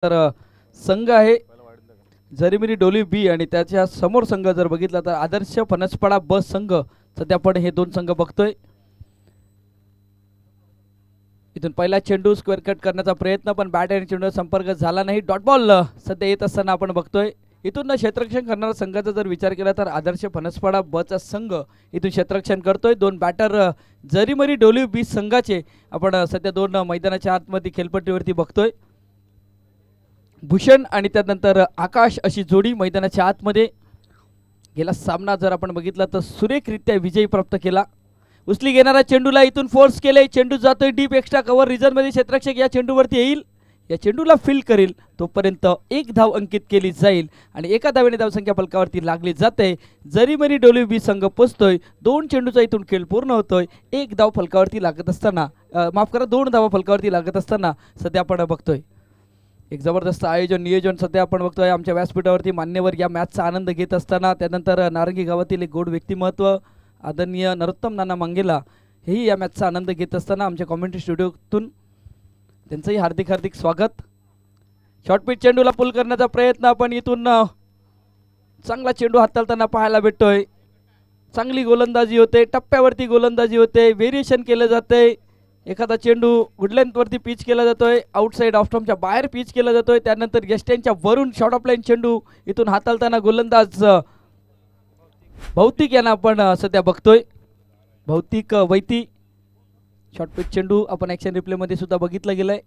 तर संघ आहे जरीमिरी डोली बी आणि त्याच्या समोर संघ जर बघितला तर आदर्श फणसपाडा बस संघ. सध्या आपण हे दोन संघ बघतोय. इथून पहिला चेंडू स्क्वेअर कट करण्याचा प्रयत्न पण बॅट आणि चेंडूचा संपर्क झाला नाही. डॉट बॉल सध्या येत असताना आपण बघतोय. इथून क्षेत्ररक्षण करणारा संघाचा जर विचार केला तर आदर्श फणसपाडा बचा संघ इथून क्षेत्ररक्षण करतोय. दोन बॅटर जरीमरी डोली बी संघाचे आपण सध्या दोन मैदानाच्या आतमध्ये खेळपट्टीवरती बघतोय. भूषण आणि त्यानंतर आकाश अशी जोडी मैदानाच्या आतमध्ये. गेला सामना जर आपण बघितला तर सुरेखरित्या विजयी प्राप्त केला. उचली घेणारा चेंडूला इथून फोर्स केले. चेंडू जातोय डीप एक्स्ट्रा कव्हर रिझन मध्ये. क्षेत्ररक्षक या चेंडूवरती येईल, या चेंडूला फील्ड करेल, तोपर्यंत एक धाव अंकित केली जाईल आणि एका धावेने धावसंख्या फलकावरती लागली जाते. जरीमरी डोली बी संघ पोचतोय. दोन चेंडूचा इथून खेळ पूर्ण होतोय. एक धाव फलकावरती लागत असताना माफ करा, दोन धावा फलकावरती लागत असताना सध्या आपण बघतोय एक जबरदस्त आयोजन नियोजन सध्या आपण बघतोय. आमच्या व्यासपीठावरती मान्यवर या मॅचचा आनंद घेत असताना त्यानंतर नारंगी गावातील एक गोड व्यक्तिमत्व आदरणीय नरोत्तम नाना मंगेला हेही या मॅचचा आनंद घेत असताना आमच्या कॉमेंट्री स्टुडिओतून त्यांचंही हार्दिक हार्दिक स्वागत. शॉर्ट पिच चेंडूला पुल करण्याचा प्रयत्न आपण इथून चांगला चेंडू हाताळताना पाहायला भेटतोय. चांगली गोलंदाजी होते, टप्प्यावरती गोलंदाजी होते, व्हेरिएशन केलं जाते. एखादा चेंडू गुड लेंथवरती पिच केला जातोय, आउटसाइड ऑफ स्टंपच्या बाहेर पिच केला जातोय. त्यानंतर गेस्टेनच्या वरून शॉर्ट ऑफ लाईन चेंडू इथून हाताळताना गोलंदाज भौतिक यांना आपण सध्या बघतोय. भौतिक वैती शॉर्ट पिच चेंडू आपण ॲक्शन रिप्ले मध्ये सुद्धा बघितलं गेलंय.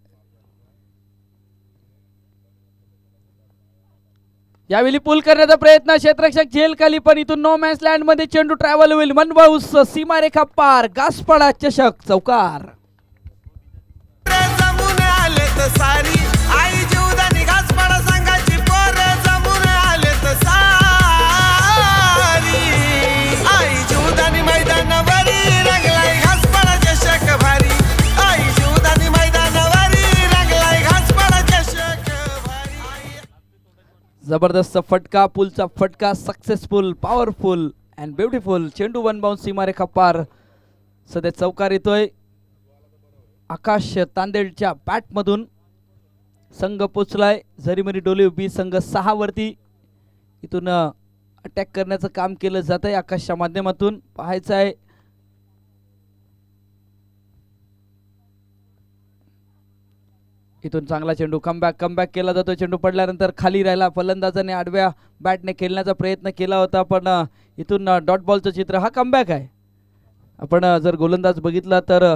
यावेळी पुल करण्याचा प्रयत्न क्षेत्ररक्षक झेल खाली पण इथून नो मॅन्स लँड मध्ये चेंडू ट्रॅव्हल होईल. मनबाऊस सीमारेखा पार गासपाडा चषक चौकार. सारी आई जीवदानी घासपाडा संघाची पोर जमून आलेत सारी. आई जीवदानी मैदानावरी रंगलाय घासपाडा चषक भारी. आई जीवदानी मैदानावरी रंगलाय घासपाडा चषक भारी. जबरदस्त फटका, पुलचा फटका, सक्सेसफुल, पॉवरफुल अँड ब्युटिफुल. चेंडू वन बाउंस सीमारेखा पार. सध्या चौकार येतोय. आकाश तांदेलच्या बॅटमधून संघ पोचलाय. जरीमरी डोली बी संघ 6 वरती. इथून अटॅक करण्याचं काम केलं जात आहे आकाशच्या माध्यमातून. पाहायचं आहे इथून चांगला चेंडू कमबॅक केला जातो. चेंडू पडल्यानंतर खाली राहिला. फलंदाजाने आडव्या बॅटने खेळण्याचा प्रयत्न केला होता पण इथून डॉट बॉलचं चित्र. हा कमबॅक आहे. आपण जर गोलंदाज बघितला तर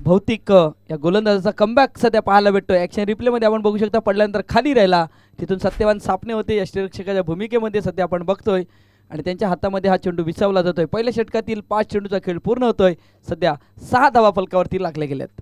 भौतिक या गोलंदाजाचा कमबॅक सध्या पाहायला भेटतोय. ॲक्शन रिप्लेमध्ये आपण बघू शकता. पडल्यानंतर खाली राहिला. तिथून सत्यवान सापणे होते यष्टीरक्षकाच्या भूमिकेमध्ये सध्या आपण बघतोय आणि त्यांच्या हातामध्ये हा चेंडू विसावला जातोय. पहिल्या षटकातील 5 चेंडूचा खेळ पूर्ण होतोय. सध्या 6 धावा फलकावरती लागले गेलेत.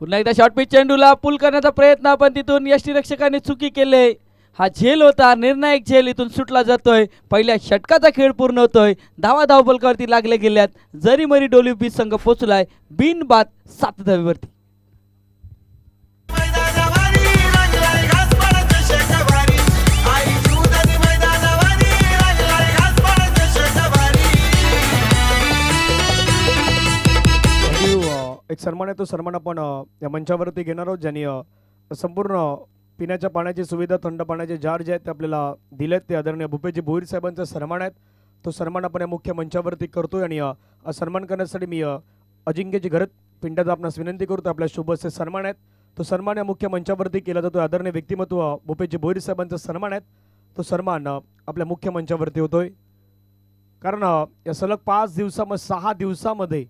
पुन्हा एकदा शॉर्ट पिच चेंडूला पुल करण्याचा प्रयत्न पण तिथून यष्टीरक्षकाने चुकी केले. हा झेल होता, निर्णायक झेल इथून सुटला जातोय. पहिल्या षटकाचा खेळ पूर्ण होतोय. धावा फलकावरती लागले गेल्यात. जरीमरी डोली बी संघ पोचलाय बिनबाद 7 धावेवरती. एक सन्मान आहे तो सन्मान आपण या मंचावरती घेणार आहोत. ज्यांनी संपूर्ण पिण्याच्या पाण्याची सुविधा, थंड पाण्याचे जार जे आहेत ते आपल्याला दिलेत ते आदरणीय भूपेशजी भोईर साहेबांचा सन्मान आहेत. तो सन्मान आपण या मुख्य मंचावरती करतोय आणि सन्मान करण्यासाठी मी अजिंक्यजी घरत पिंडाचा आपणास विनंती करतो. आपल्या शुभ असे सन्मान आहेत. तो सन्मान या मुख्य मंचावरती केला जातो. आदरणीय व्यक्तिमत्व भूपेशजी भोईर साहेबांचा सन्मान आहेत. तो सन्मान आपल्या मुख्य मंचावरती होतोय कारण या सलग 5 दिवसामध्ये 6 दिवसामध्ये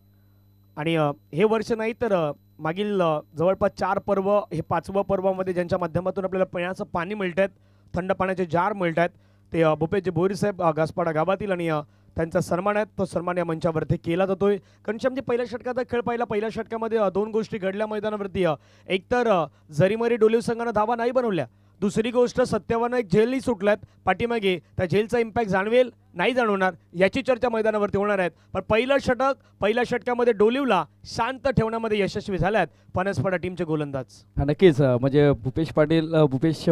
आणि हे वर्ष नाही तर मागील जवळपास 4 पर्व हे 5वं पर्वामध्ये ज्यांच्या माध्यमातून आपल्याला पिण्याचं पाणी मिळत आहेत, थंड पाण्याचे जार मिळत आहेत ते भूपेशजी भोईर साहेब घासपाडा गावातील आणि त्यांचा सन्मान आहे. तो सन्मान या मंचावरती केला जातोय. कंशमजी पहिल्या षटकाचा खेळ पाहिला. पहिल्या षटकामध्ये 2 गोष्टी घडल्या मैदानावरती. एकतर जरीमरी डोलीव संघानं धावा नाही बनवल्या. दुसरी गोष्ट सत्यवानं एक झेलही सुटल्यात पाठीमागे. त्या झेलचा इम्पॅक्ट जाणवेल नाही जाणवणार याची चर्चा मैदानावरती होणार आहेत. पण पहिल्या षटकामध्ये डोलीवला शांत ठेवण्यामध्ये यशस्वी झाल्यात फणसपाडा टीमचे गोलंदाज. नक्कीच म्हणजे भूपेश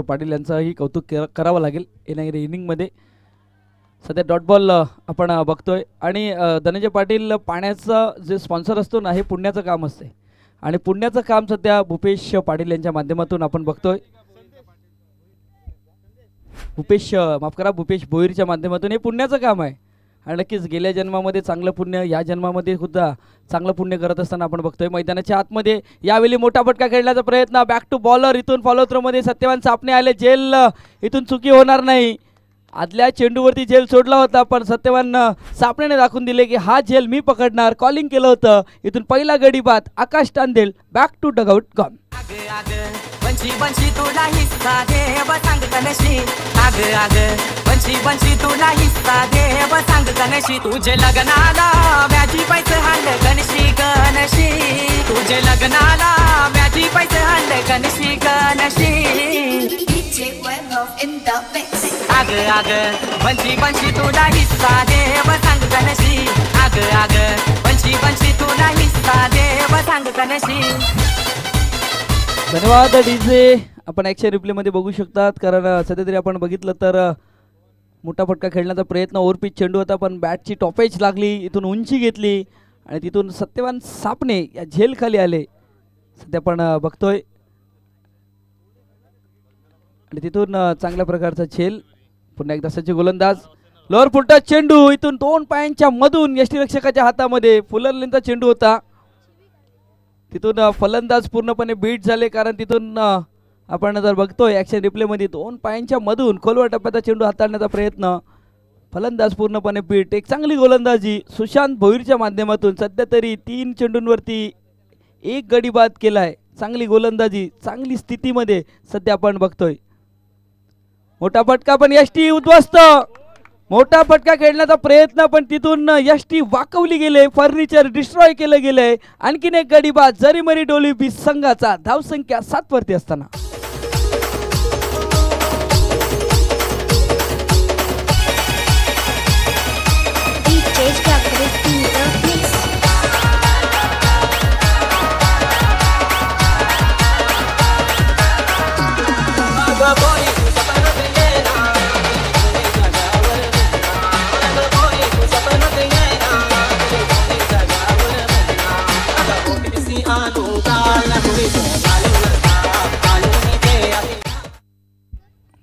पाटील यांचंही कौतुक करावं लागेल येणाऱ्या इनिंगमध्ये. सध्या डॉट बॉल आपण बघतोय आणि धनंजय पाटील पाण्याचा जे स्पॉन्सर असतो ना हे पुण्याचं काम असते आणि पुण्याचं काम सध्या भूपेश पाटील यांच्या माध्यमातून आपण बघतोय. भूपेश भोईरच्या माध्यमातून हे पुण्याचं काम आहे आणि नक्कीच गेल्या जन्मामध्ये चांगलं पुण्य, या जन्मामध्ये सुद्धा चांगलं पुण्य करत असताना आपण बघतोय. मैदानाच्या आतमध्ये यावेळी मोठा फटका खेळण्याचा प्रयत्न, बॅक टू बॉलर, इथून फॉलो थ्रो मध्ये सत्यवान सापणे आले. जेल इथून चुकी होणार नाही. आदल्या चेंडूवरती झेल सोडला होता पण सत्यवान सापणेने दाखवून दिले की हा झेल मी पकडणार. कॉलिंग केलं होतं. इथून पहिला गडी बाद Akash Tandel. Back to dugout gone. Banshi तुला हिस्सा देव सांग कनशी. आग आग बंशी तुला हिस्सा देव सांग कनशी. तुझे लग्नाला व्याजी पैसे हांड कनशी कनशी. तुझे लग्नाला व्याजी पैसे हांड कनशी कनशी. आग आग बंशी तुला हिस्सा देव सांग कनशी. आग आग बंशी तुला हिस्सा देव सांग कनशी. धन्यवाद डीजे. आपण ॲक्शन रिप्लेमध्ये बघू शकतात कारण सध्या तरी आपण बघितलं तर मोठा फटका खेळण्याचा प्रयत्न, ओव्हरपिच चेंडू होता पण बॅटची टॉपेज लागली, इथून उंची घेतली आणि तिथून सत्यवान सापणे या झेल खाली आले सध्या आपण बघतोय. आणि तिथून चांगल्या प्रकारचा झेल. पुन्हा एकदा सज्ज गोलंदाज, लोअर फुलटच चेंडू, इथून 2 पायांच्या मधून यष्टीरक्षकाच्या हातामध्ये फुलरलेनचा चेंडू होता. तिथून फलंदाज पूर्णपणे बीट झाले कारण तिथून आपण जर बघतोय ॲक्शन रिप्लेमध्ये 2 पायांच्या मधून खोलवर टप्प्याचा चेंडू हाताळण्याचा प्रयत्न, फलंदाज पूर्णपणे बीट. एक चांगली गोलंदाजी सुशांत भोईरच्या माध्यमातून. सध्या तरी 3 चेंडूंवरती 1 गडी बाद केलाय. चांगली गोलंदाजी, चांगली स्थितीमध्ये सध्या आपण बघतोय. मोठा फटका पण यष्टी उद्ध्वस्त. मोठा फटका खेळण्याचा प्रयत्न पण तिथून यष्टी वाकवली गेले, फर्निचर डिस्ट्रॉय केलं गेलंय. आणखीन एक गडी बाद जरीमरी डोली बी संघाचा. धावसंख्या 7 वरती असताना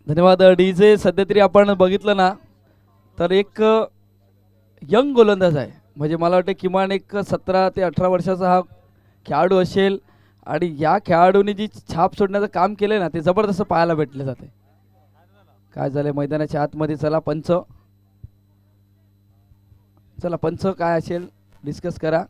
धन्यवाद डीजे. सध्या तरी आपण बघितलं ना तर एक यंग गोलंदाज आहे, म्हणजे मला वाटतं किमान एक 17 ते 18 वर्षाचा हा खेळाडू असेल आणि या खेळाडूने जी छाप सोडण्याचं काम केलं ना ते जबरदस्त पाहायला भेटले जाते. काय झालं मैदानाच्या आतमध्ये? चला पंच काय असेल डिस्कस करा.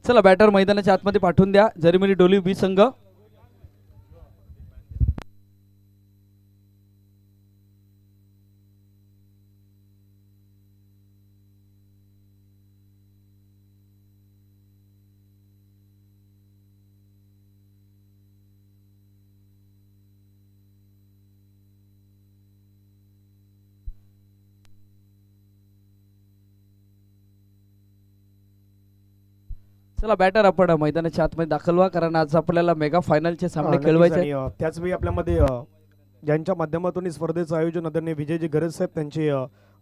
चला बॅटर मैदानाच्या आतमध्ये पाठवून द्या. जरीमरी डोली बी संघ. चला बॅटर आपण मैदानाच्या आतमध्ये दाखल व्हा कारण आज आपल्याला मेगा फायनलचे सामने खेळवायचे. त्याच वेळी आपल्यामध्ये ज्यांच्या माध्यमातून ही स्पर्धेचं आयोजन आदरणीय विजयजी गरज साहेब, त्यांचे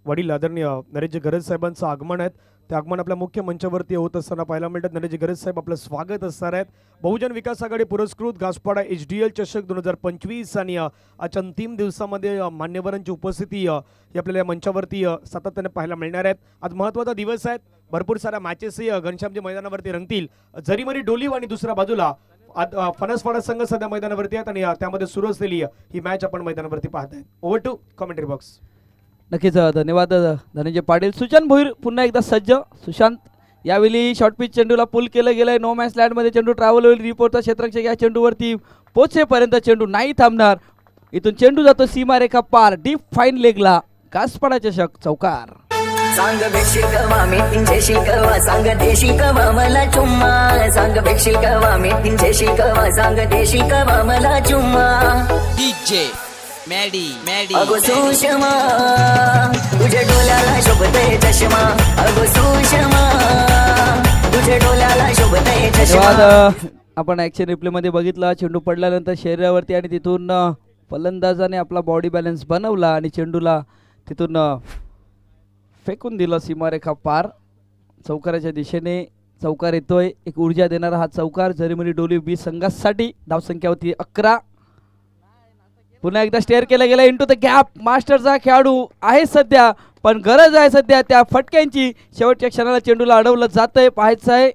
वडील आदरणीय नरेशजी गरज साहेबांचं आगमन आहे. ते आगमन आपल्या मुख्य मंचावरती होत असताना पाहायला मिळतात. नरेशजी गरज साहेब आपलं स्वागत असणार आहेत. बहुजन विकास आघाडी पुरस्कृत घासपाडा HDL चषक 2025 आणि आजच्या अंतिम दिवसामध्ये मान्यवरांची उपस्थिती आपल्याला या मंचावरती सातत्याने पाहायला मिळणार आहेत. आज महत्त्वाचा दिवस आहे. भरपूर साऱ्या मॅचेसही घनश्यामजी मैदानावरती रंगतील. जरीमरी डोलीव आणि दुसऱ्या बाजूला फणसवाडा संघ सध्या मैदानावरती आहेत आणि त्यामध्ये सुरू असलेली ही मॅच आपण मैदानावरती पाहत आहेत. Over to commentary box. नक्कीच धन्यवाद धनंजय पाटील. सुशांत भोईर पुन्हा एकदा सज्ज. सुशांत यावेळी शॉर्ट पिच चेंडूला पुल केलं गेलंय. नो मॅच लँडमध्ये चेंडू ट्रॅव्हल होईल. रिपोर्टचा क्षेत्ररक्षक या चेंडूवरती पोहोचेपर्यंत चेंडू नाही थांबणार. इथून चेंडू जातो सीमारेखा पार डीप फाईन लेगला. कासपडा चषक चौकार. सांग भेटशील कवा मी 300 कवा सांग देशील कवा मला चुम्मा सांग भेटशील कवा मी 300 कवा सांग देशील कवा मला चुम्मा डीजे मॅडी मॅडी अगो सुषमा तुझ्या डोल्याला शोभतय चष्मा अगो सुषमा तुझ्या डोल्याला शोभतय चष्मा. धन्यवाद. आपण ॲक्शन रिप्लेमध्ये बघितला चेंडू पडल्यानंतर शरीरावरती आणि तिथून फलंदाजाने आपला बॉडी बॅलन्स बनवला आणि चेंडूला तिथून फेकून दिलं सीमारेखा पार. चौकाराच्या दिशेने चौकार येतोय. एक ऊर्जा देणारा हा चौकार जरीमरी डोली बी संघासाठी. धावसंख्या होती 11. पुन्हा एकदा स्टेअर केलं गेलं इंटू द गॅप. मास्टरचा खेळाडू आहे सध्या पण गरज आहे सध्या त्या फटक्यांची. शेवटच्या क्षणाला चेंडूला अडवलं जातंय. पाहायचं आहे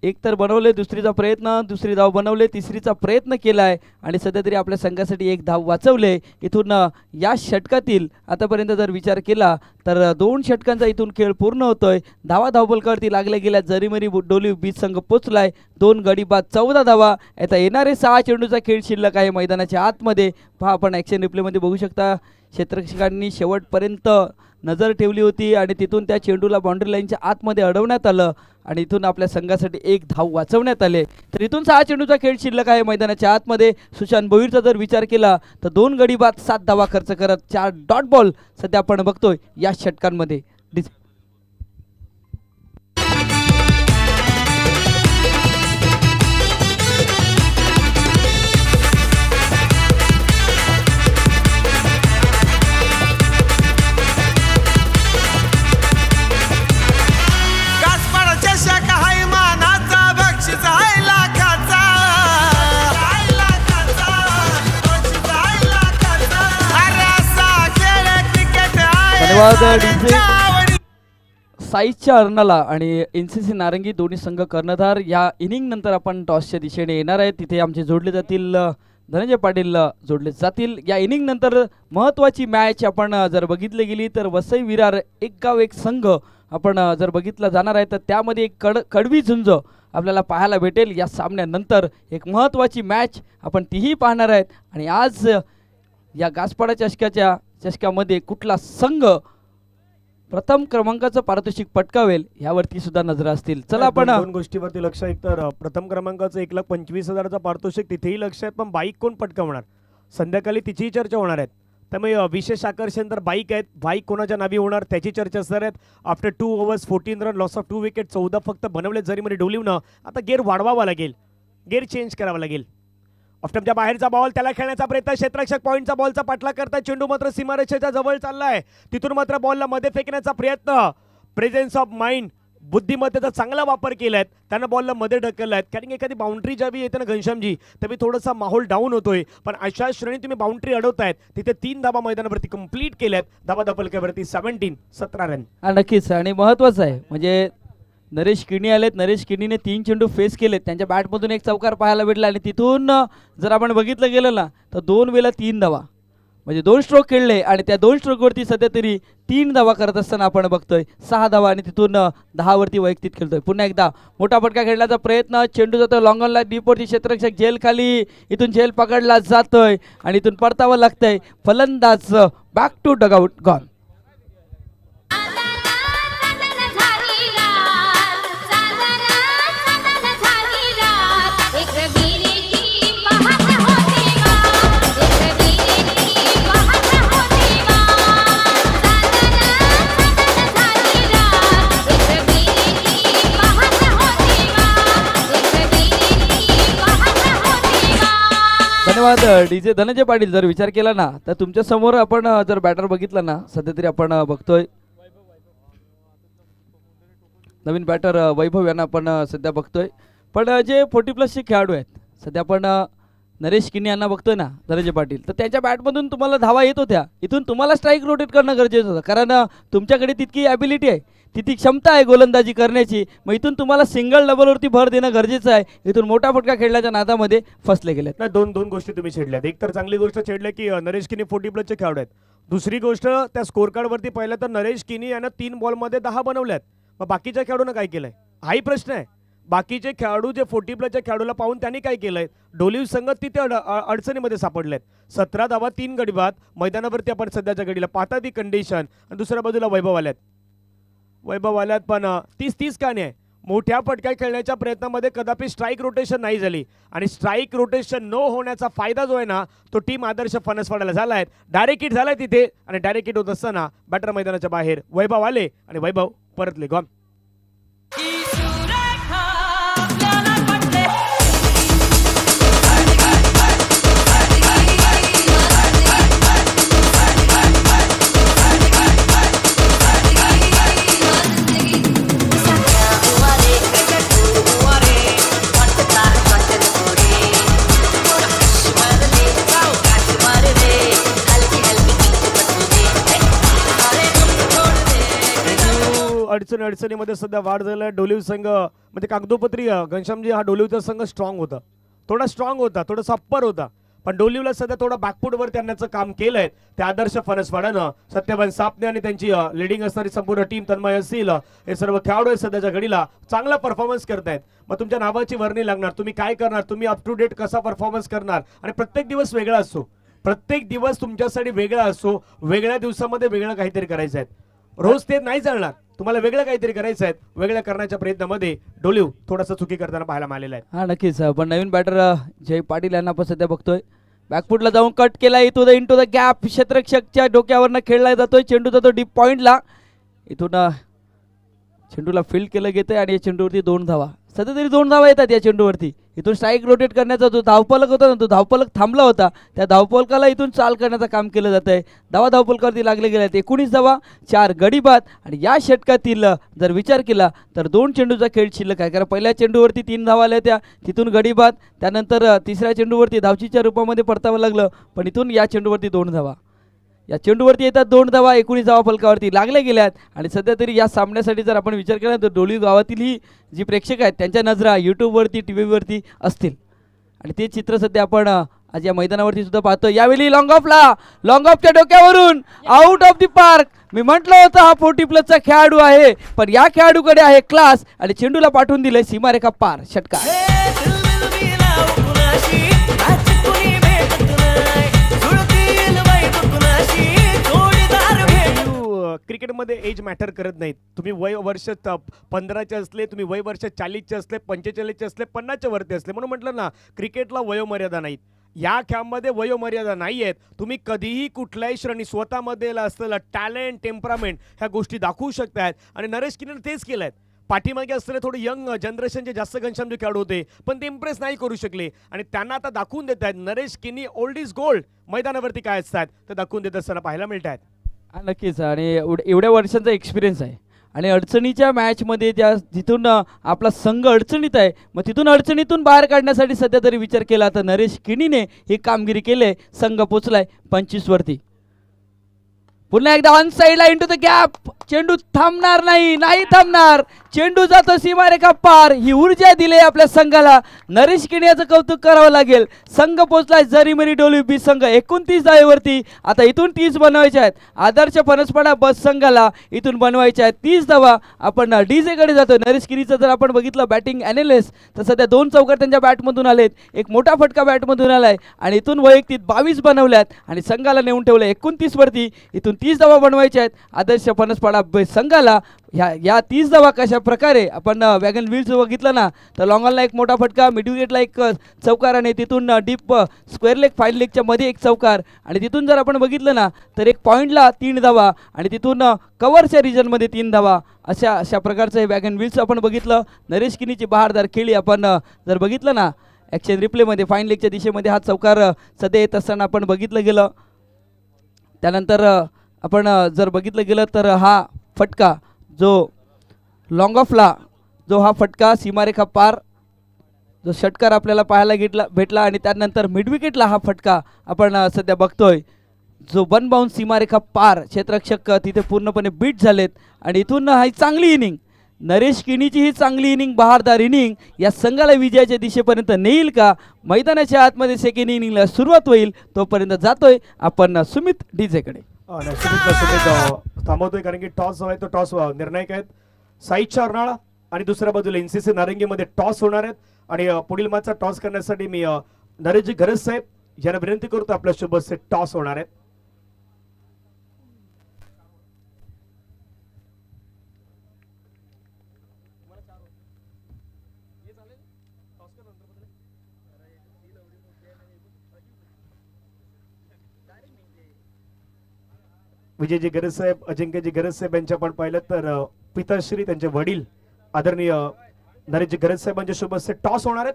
एक तर बनवले दुसरीचा प्रयत्न दुसरी धाव बनवले तिसरीचा प्रयत्न केलाय आणि सध्या तरी आपल्या संघासाठी एक धाव वाचवले. इथून या षटकातील आतापर्यंत जर विचार केला तर 2 षटकांचा इथून खेळ पूर्ण होतोय. धावा धावपलकावरती लागल्या गेल्या. जरीमरी डोली बीच संघ पोचलाय. 2 गडी बाद 14 धावा. आता येणारे 6 चेंडूचा खेळ शिल्लक आहे मैदानाच्या आतमध्ये. पहा आपण ॲक्शन रिप्लेमध्ये बघू शकता क्षेत्ररक्षकांनी शेवटपर्यंत नजर ठेवली होती आणि तिथून त्या चेंडूला बाउंड्री लाईनच्या आतमध्ये अडवण्यात आलं आणि इथून आपल्या संघासाठी एक धाव वाचवण्यात आले. तर इथून 6 चेंडूचा खेळ शिल्लक आहे मैदानाच्या आतमध्ये. सुशांत भोईरचा जर विचार केला तर 2 गडी बाद 7 धावा खर्च करत 4 डॉट बॉल सध्या आपण बघतोय या षटकांमध्ये. कासपड चषक हाय मानाचा बक्षीस हाय लाखाचा हाय लाखाचा बक्षीस हाय लाखाचा अरे असा खेळ क्रिकेट आहे धन्यवाद, सगळ्यांच्या आवडी. साईजच्या अर्नाला आणि NCC नारंगी दोन्ही संघ कर्णधार या इनिंग नंतर आपण टॉसच्या दिशेने येणार आहेत. तिथे आमचे जोडले जातील धनंजय पाटील जोडले जातील. या इनिंग नंतर महत्त्वाची मॅच आपण जर बघितली गेली तर वसई विरार एक गाव एक संघ आपण जर बघितला जाणार आहे तर त्यामध्ये एक कडवी झुंज आपल्याला पाहायला भेटेल. या सामन्यानंतर एक महत्त्वाची मॅच आपण तीही पाहणार आहेत आणि आज या गासपाडा चषकामध्ये कुठला संघ प्रथम क्रमांकाचं पारितोषिक पटकावेल यावरती सुद्धा नजर असतील. चला आपण 2 गोष्टीवरती लक्ष. एक तर प्रथम क्रमांकाचं 1,25,000चा पारितोषिक तिथेही लक्ष आहे पण बाईक कोण पटकावणार संध्याकाळी तिचीही चर्चा होणार आहेत. त्यामुळे विशेष आकर्षण तर बाईक आहेत. बाईक कोणाच्या नावी होणार त्याची चर्चा असणार आहेत. After 2 overs 14 run loss of 2 wicket 14 फक्त बनवले जरीमध्ये डोलीवनं. आता गेअर वाढवावा लागेल गेअर चेंज करावा लागेल. ऑफ्टमच्या बाहेरचा बॉल त्याला खेळण्याचा प्रयत्न. क्षेत्ररक्षक पॉईंटचा बॉलचा पाठलाग करतात. चेंडू मात्र सीमारेषेच्या जवळ चाललाय. तिथून मात्र बॉलला मध्ये फेकण्याचा प्रयत्न. प्रेझेन्स ऑफ माइंड बुद्धिमत्तेचा चांगला वापर केलाय. त्यानं बॉलला मध्ये ढकललाय. कारण एखादी बाउंड्री ज्यावेळी येते ना घनश्यामजी त्यावेळी थोडासा माहोल डाऊन होतोय पण अशा श्रेणी तुम्ही बाउंड्री अडवतायत. तिथे 3 धावा मैदानावरती कंप्लीट केल्यात. धावा धपलक्यावरती 17 रन. नक्कीच आणि महत्त्वाचं आहे म्हणजे नरेश किणी आलेत. नरेश किणीने 3 चेंडू फेस केलेत. त्यांच्या बॅटमधून एक चौकार पाहायला भेटला आणि तिथून जर आपण बघितलं गेलं ना तर 2 वेळेला 3 धावा म्हणजे 2 स्ट्रोक खेळले आणि त्या 2 स्ट्रोकवरती सध्या तरी 3 धावा करत असताना आपण बघतोय 6 धावा आणि तिथून 10 वरती वैयक्तिक खेळतोय. पुन्हा एकदा मोठा फटका खेळण्याचा प्रयत्न. चेंडू जातोय लॉंग ऑनला. डीपवरती क्षेत्ररक्षक झेल खाली. इथून झेल पकडला जातोय आणि इथून परतावं लागतंय. फलंदाज बॅक टू डगआउट गॉन. धन्यवाद डीजे धनंजय पाटील. जर विचार केला ना तर तुमच्या समोर आपण जर बॅटर बघितला ना सध्या तरी आपण बघतोय नवीन बॅटर वैभव यांना आपण सध्या बघतोय. पण जे 40+ खेळाडू आहेत सध्या आपण नरेश किनी यांना बघतोय ना धनंजय पाटील तर त्यांच्या बॅटमधून तुम्हाला धावा येत होत्या. इथून तुम्हाला स्ट्राईक रोटेट करणं गरजेचं होतं कारण तुमच्याकडे तितकी ॲबिलिटी आहे तितकी क्षमता आहे गोलंदाजी करण्याची. मग इथून तुम्हाला सिंगल डबलवरती भर देणं गरजेचं आहे. इथून मोठा फटका खेळण्याच्या नादामध्ये फसले गेले. नाही 2 गोष्टी तुम्ही छेडल्यात. एक तर चांगली गोष्ट छेडल्या की नरेश किनी 40+ खेळाडू आहेत. दुसरी गोष्ट त्या स्कोर कार्डवरती पाहिलं तर नरेश किनी यानं 3 बॉलमध्ये 10 बनवल्यात मग बाकीच्या खेळाडूंना काय केलंय हाही प्रश्न आहे. बाकीचे खेळाडू जे 40 प्लसच्या खेळाडूला पाहून त्यांनी काय केलंय, डोलीव संघ तिथे अडचणीमध्ये सापडलेत. 17 धावा 3 गडी बाद मैदानावरती आपण सध्याच्या घडीला पाहता ती कंडिशन. आणि दुसऱ्या बाजूला वैभव आल्यात पण 30-30 का नाही. मोठ्या फटका खेळण्याच्या प्रयत्नामध्ये कदापि स्ट्राईक रोटेशन नाही झाली आणि स्ट्राईक रोटेशन न होण्याचा फायदा जो आहे ना तो टीम आदर्श फणसवाड्याला झाला आहे. डायरेक्ट हिट झालाय तिथे आणि डायरेक्ट हिट होत असताना बॅटर मैदानाच्या बाहेर वैभव आले आणि वैभव परतले गॉन. अडचणीमध्ये सध्या वाढ झाला. डोलीव संघ म्हणजे कागदोपत्री घनश्यामजी हा डोलीवचा संघ स्ट्रॉंग होता, थोडासा अप्पर होता. पण डोलीवला सध्या थोडा बॅकफुटवर त्यांचं काम केलंय त्या आदर्श फणसवाड्यानं. सत्यवान सापणे आणि त्यांची लिडिंग असणारी संपूर्ण टीम, तन्मय असतील, हे सर्व खेळाडू सध्याच्या घडीला चांगला परफॉर्मन्स करतायत. मग तुमच्या नावाची वर्णी लागणार, तुम्ही काय करणार, तुम्ही अप टू डेट कसा परफॉर्मन्स करणार. आणि प्रत्येक दिवस वेगळा असतो, प्रत्येक दिवस तुमच्यासाठी वेगळा असतो. वेगळ्या दिवसामध्ये वेगळं काहीतरी करायचं आहे. रोज ते नाही चालणार, तुम्हाला वेगळं काहीतरी करायचं आहे. वेगळं करण्याच्या प्रयत्नामध्ये डोलीव थोडासा चुकी करताना पाहायला मिळालेला आहे. हा नक्कीच. पण नवीन बॅटर जय पाटील यांना आपण सध्या बघतोय. बॅकफुटला जाऊन कट केला, इंटू द गॅप, क्षेत्ररक्षकच्या डोक्यावरनं खेळला जातोय. चेंडू जातो डीप पॉइंटला. इथून चेंडूला फील्ड केलं गेतंय आणि या चेंडूवरती 2 धावा. सध्या तरी 2 धावा येतात या चेंडूवरती. इथून स्ट्राईक रोटेट करण्याचा जो धावपलक होता ना तो धावपलक थांबला होता. त्या धावपलकाला इथून चाल करण्याचं काम केलं जात आहे. धावपलकावरती लागले गेले आहेत 19 धावा, 4 गडी बाद. आणि या षटकातील जर विचार केला तर 2 चेंडूचा खेळ शिल्लक आहे. कारण पहिल्या चेंडूवरती 3 धावा आल्या त्या, तिथून गडी बाद. त्यानंतर तिसऱ्या चेंडूवरती धावचीच्या रूपामध्ये परतावं लागलं, पण इथून या चेंडूवरती 2 धावा. या चेंडूवरती येतात 2 धावा, 19 धावा फलकावरती लागले गेल्यात. आणि सध्या तरी या सामन्यासाठी जर आपण विचार केला तर डोलीव गावातील ही जी प्रेक्षक आहेत त्यांच्या नजरा यूट्यूबवरती TV-वरती असतील. आणि ते चित्र सध्या आपण आज या मैदानावरती सुद्धा पाहतो. यावेळी लॉंग ऑफच्या डोक्यावरून आउट ऑफ द पार्क. मी म्हटलं होतं हा 40 प्लसचा खेळाडू आहे, पण या खेळाडूकडे आहे क्लास आणि चेंडूला पाठवून दिले सीमारेखा पार. षटकार क्रिकेटमध्ये एज मॅटर करत नाहीत. तुम्ही वय वर्ष 15चे असले, तुम्ही वय वर्ष 40चे असले, 45चे असले, 50च्या वरती असले, म्हणून म्हटलं ना क्रिकेटला वयोमर्यादा नाहीत. या खेळामध्ये वयोमर्यादा नाही आहेत. तुम्ही कधीही कुठल्याही श्रेणी स्वतःमध्ये असलेलं टॅलेंट, टेम्परामेंट ह्या गोष्टी दाखवू शकतायत. आणि नरेश किनीने तेच केलं आहे. पाठीमागे असलेले थोडे यंग जनरेशनचे जास्त घनश्यामचे खेळाडू होते, पण ते इम्प्रेस नाही करू शकले. आणि त्यांना आता दाखवून देत आहेत नरेश किनी ओल्ड इज गोल्ड. मैदानावरती काय असतात ते दाखवून देत असताना पाहायला मिळत आहेत. नक्कीच. आणि एवढ्या वर्षांचा एक्सपिरियन्स आहे. आणि अडचणीच्या मॅचमध्ये ज्या जिथून आपला संघ अडचणीत आहे, मग तिथून अडचणीतून बाहेर काढण्यासाठी सध्या तरी विचार केला तर नरेश किनीने ही कामगिरी केली. संघ पोचलाय 25 वरती. पुन्हा एकदा ऑन साइडला इंटू द गॅप. चेंडू थांबणार नाही थांबणार. चेंडू जातो सीमारेखा पार. ही ऊर्जा दिली आपल्या संघाला. नरेश किनी याचं कौतुक करावं लागेल. संघ पोहोचलाय जरीमरी डोलीव बी संघ 29 धावेवरती. आता इथून 30 बनवायच्या आहेत. आदर्श फणसवाडा बस संघाला इथून बनवायच्या आहेत 30 धावा. आपण डीजे कडे जातो. नरेश किनीचं जर आपण बघितलं बॅटिंग ॲनालिस्ट तर सध्या 2 चौकार त्यांच्या बॅटमधून आलेत. एक मोठा फटका बॅटमधून आलाय आणि इथून वैयक्तिक 22 बनवल्यात आणि संघाला नेऊन ठेवलं 29 वरती. इथून 30 धावा बनवायच्या आहेत आदर्श फणसवाडा संघाला. या 30 धावा कशा प्रकारे आपण वॅगन व्हील्स बघितलं ना तर लॉंगॉनला एक मोठा फटका, मिड विकेटला एक चौकार आणि तिथून डीप स्क्वेअर लेग, फाईन लेगच्या मध्ये एक चौकार. आणि तिथून जर आपण बघितलं ना तर एक पॉईंटला 3 धावा आणि तिथून कव्हरच्या रिजनमध्ये 3 धावा. अशा प्रकारचं हे वॅगन व्हील्स आपण बघितलं. नरेश किनीची बहारदार खेळी आपण जर बघितलं ना ॲक्शन रिप्लेमध्ये फाईन लेगच्या दिशेमध्ये हा चौकार सध्या येत असताना आपण बघितलं गेलं. त्यानंतर आपण जर बघितलं गेलं तर हा फटका जो लॉंग ऑफला जो हा फटका सीमारेखा पार जो षटकार आपल्याला पाहायला भेटला. आणि त्यानंतर मिड विकेटला हा फटका आपण सध्या बघतोय जो वन बाउंस सीमारेखा पार. क्षेत्ररक्षक तिथे पूर्णपणे बीट झालेत. आणि इथून ही चांगली इनिंग नरेश किनीची ही चांगली इनिंग, बहारदार इनिंग या संघाला विजयाच्या दिशेपर्यंत नेईल का? मैदानाच्या आतमध्ये सेकंड इनिंगला सुरुवात होईल. तोपर्यंत जातोय आपण सुमित डीजेकडे. सुमित थांबवतोय कारण की टॉस जो आहे तो टॉस निर्णायक आहेत. साईच्या अर्नाळा आणि दुसऱ्या बाजूला एनसीसी नारंगीमध्ये टॉस होणार आहेत आणि पुढील मॅचचा टॉस करण्यासाठी मी नरेशजी गरज साहेब यांना विनंती करतो आपल्या सोबत टॉस होणार आहेत. विजयजी गरज साहेब अजिंक्यजी गरज साहेब यांच्या आपण पाहिलं तर पिताश्री त्यांचे वडील आदरणीय नरेशजी गरज साहेबांच्या सोबत टॉस होणार आहेत.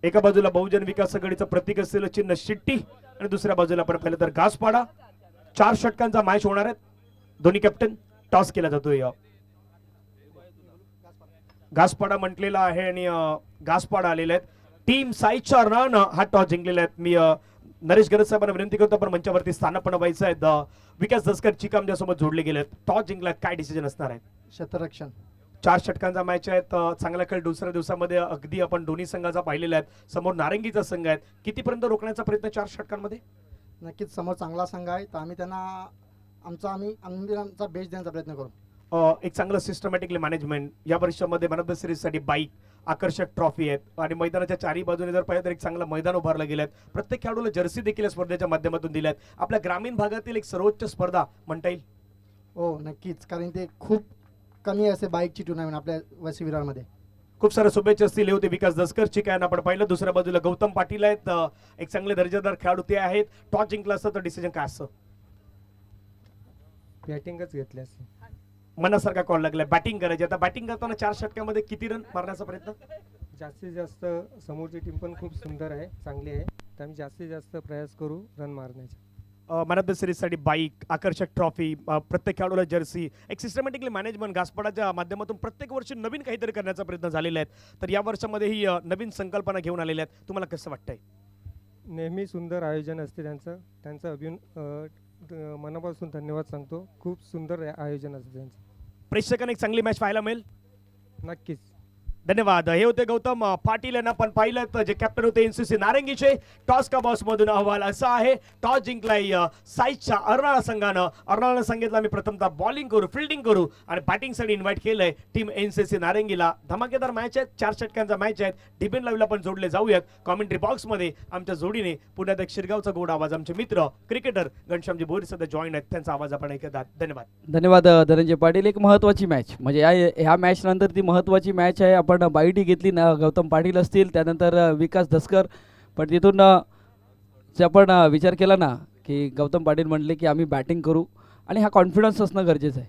एका बाजूला बहुजन विकास आघाडीचं प्रतीक असलेलं चिन्ह शिट्टी आणि दुसऱ्या बाजूला आपण पाहिलं तर घासपाडा. 4 षटकांचा मॅच होणार आहे. दोन्ही कॅप्टन टॉस केला जातोय. घासपाडा म्हटलेला आहे आणि घासपाडा आलेले आहेत. टीम साईच्या रन हा टॉस जिंकलेला आहे. मी नरेश गरज साहेबांना विनंती करतो पण मंचावरती स्थानपण व्हायचं आहे. विकास दसकर चिका आमच्यासोबत जोडले गेलेत. टॉस जिंकला काय डिसिजन असणार आहे? क्षेत्ररक्षण. 4 षटकांचा मॅच आहे. चांगला खेळ दुसऱ्या दिवसामध्ये अगदी आपण दोन्ही संघाचा पाहिलेला आहे. समोर नारंगीचा संघ आहे. कितीपर्यंत रोखण्याचा प्रयत्न 4 षटकांमध्ये? नक्कीच समोर चांगला संघ आहे तर आम्ही त्यांना आमचा बेस देण्याचा प्रयत्न करू. एक चांगलं सिस्टमॅटिकली मॅनेजमेंट या वर्षामध्ये मॅन ऑफ द सिरीज साठी बाईक आकर्षक ट्रॉफी आहेत आणि मैदानाच्या चारही बाजूने जर पाहिलं तर एक चांगलं मैदान उभारलं गेलं. प्रत्येक खेळाडूला जर्सी देखील स्पर्धेच्या माध्यमातून दिल्यात. आपल्या ग्रामीण भागातील एक सर्वोच्च स्पर्धा म्हणता येईल. हो नक्कीच, कारण ते खूप कमी असे बाईकची टुर्नामेंट आपल्या वसई विरारमध्ये. खूप साऱ्या शुभेच्छा असतील. होते विकास दसकर चिकायन आपण पाहिलं. दुसऱ्या बाजूला गौतम पाटील आहेत. एक चांगले दर्जेदार खेळाडू ते आहेत. टॉस जिंकला असतं तर डिसिजन काय असतं? बॅटिंगच घेतली असते. मनासारखा कॉल लागलाय बॅटिंग करायची. आता बॅटिंग करताना 4 षटकामध्ये किती रन मारण्याचा प्रयत्न? जास्तीत जास्त समोरची टीम पण खूप सुंदर आहे, चांगली आहे, तर आम्ही जास्तीत जास्त प्रयास करू रन मारण्याचा. मॅन ऑफ द सिरीज साठी बाईक आकर्षक ट्रॉफी प्रत्येक खेळाडूला जर्सी एक सिस्टमॅटिकली मॅनेजमेंट घासपाडाच्या माध्यमातून प्रत्येक वर्षी नवीन काहीतरी करण्याचा प्रयत्न झालेला आहे. तर या वर्षामध्ये ही नवीन संकल्पना घेऊन आलेल्या आहेत. तुम्हाला कसं वाटतंय? नेहमी सुंदर आयोजन असते त्यांचं मनापासून धन्यवाद सांगतो. खूप सुंदर आयोजन असते त्यांचं. प्रेक्षकांना एक चांगली मॅच पाहायला मिळेल. नक्कीच. धन्यवाद. हे होते गौतम पाटील यांना पण पाहिलं जे कॅप्टन होते एनसीसी नारंगीचे. टॉस का बॉस मधून अहवाल असा आहे, टॉस जिंकलाय साईच्या अर्नाळा संघानं. अर्नाळा सांगितलं आम्ही प्रथमतः बॉलिंग करू, फिल्डिंग करू आणि बॅटिंगसाठी इन्व्हाइट केलंय टीम एनसीसी नारंगीला. धमाकेदार मॅच आहे. 4 षटकांचा मॅच आहे. डिपेन लाईव्हला पण जोडले जाऊयात. कॉमेंट्री बॉक्स मध्ये आमच्या जोडीने पुण्यात एक शिरगावचा गोड आवाज आमचे मित्र क्रिकेटर घनश्यामजी बोरी सध्या जॉईन आहेत. त्यांचा आवाज आपण ऐकतात. धन्यवाद. धन्यवाद धनंजय पाटील. एक महत्त्वाची मॅच म्हणजे ह्या मॅच नंतर ती महत्त्वाची मॅच आहे. आपण बाईटी घेतली ना, गौतम पाटील असतील, त्यानंतर विकास दसकर. पण तिथून जे आपण विचार केला ना की गौतम पाटील म्हटले की आम्ही बॅटिंग करू आणि हा कॉन्फिडन्स असणं गरजेचं आहे.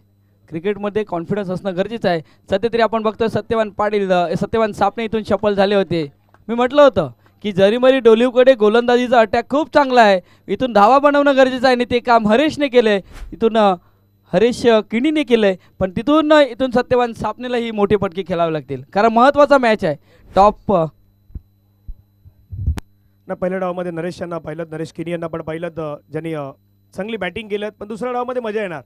क्रिकेटमध्ये कॉन्फिडन्स असणं गरजेचं आहे. सध्या तरी आपण बघतो सत्यवान सापणे इथून शफल झाले होते. मी म्हटलं होतं की जरीमरी डोलीवकडे गोलंदाजीचा अटॅक खूप चांगला आहे, इथून धावा बनवणं गरजेचं आहे आणि ते काम हरेशने केलंय. इथून हरेश किणीने केलंय पण इथून सत्यवान सापणेला ही मोठे पटके खेळावे लागतील कारण महत्त्वाचा मॅच आहे. टॉप ना पहिल्या डावामध्ये नरेश यांना पाहिलं, नरेश किनी यांना पण पाहिलं ज्यांनी चांगली बॅटिंग केलं. पण दुसऱ्या डावामध्ये मजा येणार.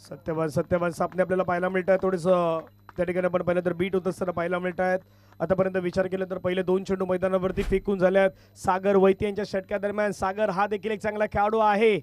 सत्यवान सापणे आपल्याला पाहायला मिळत आहे. थोडंसं त्या ठिकाणी आपण पाहिलं तर बीट होत असताना पाहायला मिळत आहेत. आतापर्यंत विचार केला तर पहिले 2 चेंडू मैदानावरती फेकून झाल्यात. सागर वैती यांच्या षटकादरम्यान. सागर हा देखील एक चांगला खेळाडू आहे.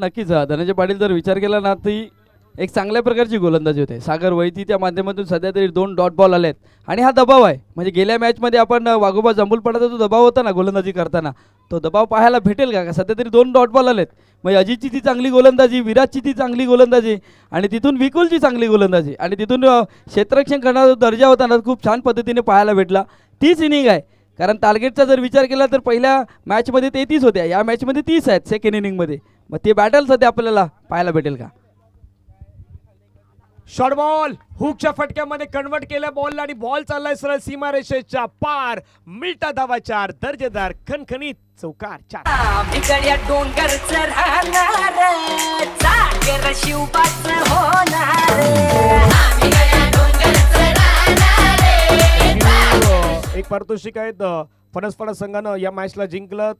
नक्कीच धनंजय पाटील जर विचार केला ना ती एक चांगल्या प्रकारची गोलंदाजी होते. सागर वैतीच्या माध्यमातून सध्या तरी 2 डॉट बॉल आलेत आणि हा दबाव आहे. म्हणजे गेल्या मॅचमध्ये आपण वाघोबा जांभूलपाडाचा जो दबाव होता ना गोलंदाजी करताना, तो दबाव पाहायला भेटेल का? सध्या तरी 2 डॉट बॉल आलेत. म्हणजे अजितची ती चांगली गोलंदाजी, विराटची ती चांगली गोलंदाजी आणि तिथून विकुलची चांगली गोलंदाजी आणि तिथून क्षेत्ररक्षण करण्याचा दर्जा होता ना खूप छान पद्धतीने पाहायला भेटला. तीच इनिंग आहे. कारण टार्गेटचा जर विचार केला तर पहिल्या मॅचमध्ये 33 होत्या, या मॅचमध्ये 30 आहेत सेकंड इनिंगमध्ये. मग ते बॅटल सध्या आपल्याला पाहायला भेटेल का? शॉर्ट बॉल हुकच्या फटक्यामध्ये कन्वर्ट केलं बॉल आणि बॉल चाललाय सरळ सीमारेषेच्या पार. मिळता धावा 4. दर्जेदार खणखणीत चौकार 4. बिगड्या डोंगरच राहणार जागर शिवबाच होणार. एक पारितोषिक आहेत. फणसपाडा संघानं या मॅचला जिंकलं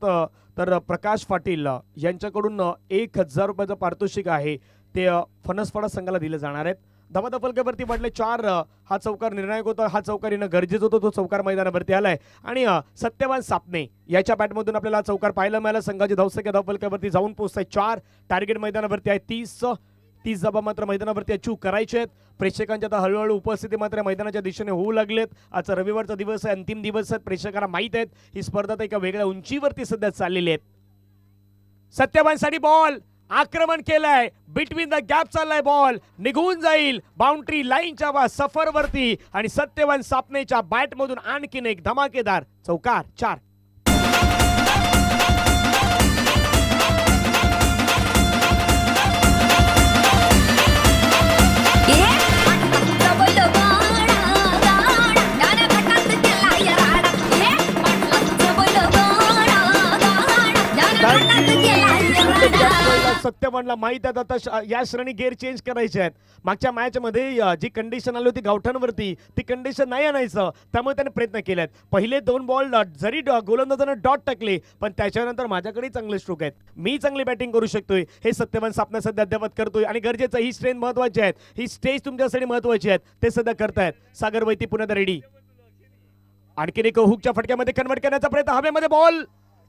तर प्रकाश पाटील यांच्याकडून 1000 रुपयाचं पारितोषिक आहे ते फणसपाडा संघाला दिले जाणार आहेत. धावा फलकावरती वाढले 4. हा चौकार निर्णायक होता, हा चौकार येणं गरजेचं होतं, तो चौकार मैदानावरती आलाय आणि सत्यवान सापणे याच्या बॅटमधून आपल्याला चौकार पाहायला मिळाला. संघाची धावसंख्या धावफलकावरती जाऊन पोहोचताय 4. टार्गेट मैदानावरती आहे 30 धावा मात्र मैदानावरती अचीव करायचे आहेत. प्रेक्षकांच्या आता हळूहळू उपस्थिती मात्र मैदानाच्या दिशेने होऊ लागलेत. आजचा रविवारचा दिवस आहे, अंतिम दिवस आहेत. प्रेक्षकांना माहित आहेत ही स्पर्धा तर एका वेगळ्या उंचीवरती सध्या चाललेली आहेत. सत्यवानसाठी बॉल आक्रमण केलंय, बिटवीन द गॅप चाललाय, बॉल निघून जाईल बाउंड्री लाईनच्या सफरवरती आणि सत्यवान सापणेच्या बॅटमधून आणखीन एक धमाकेदार चौकार. 4. सत्यवानला माहित आहे आता या श्रेणी गेअर चेंज करायचे आहेत. मागच्या मॅच मध्ये जी कंडिशन आली होती गावठांवरती ती कंडिशन नाही आणायचं, त्यामुळे त्याने प्रयत्न केलेत. पहिले 2 बॉल जरी गोलंदाजानं डॉट टाकले पण त्याच्यानंतर माझ्याकडे चांगले स्ट्रोक आहेत, मी चांगली बॅटिंग करू शकतोय हे सत्यवान सापणे सध्या अद्यावत करतोय आणि गरजेचं ही स्ट्रेंथ महत्वाची आहे, ही स्टेज तुमच्यासाठी महत्वाची आहे, ते सध्या करतायत. सागर वैती पुन्हा रेडी. आणखीन एक हुकच्या फटक्यामध्ये कन्वर्ट करण्याचा प्रयत्न, हवेमध्ये बॉल.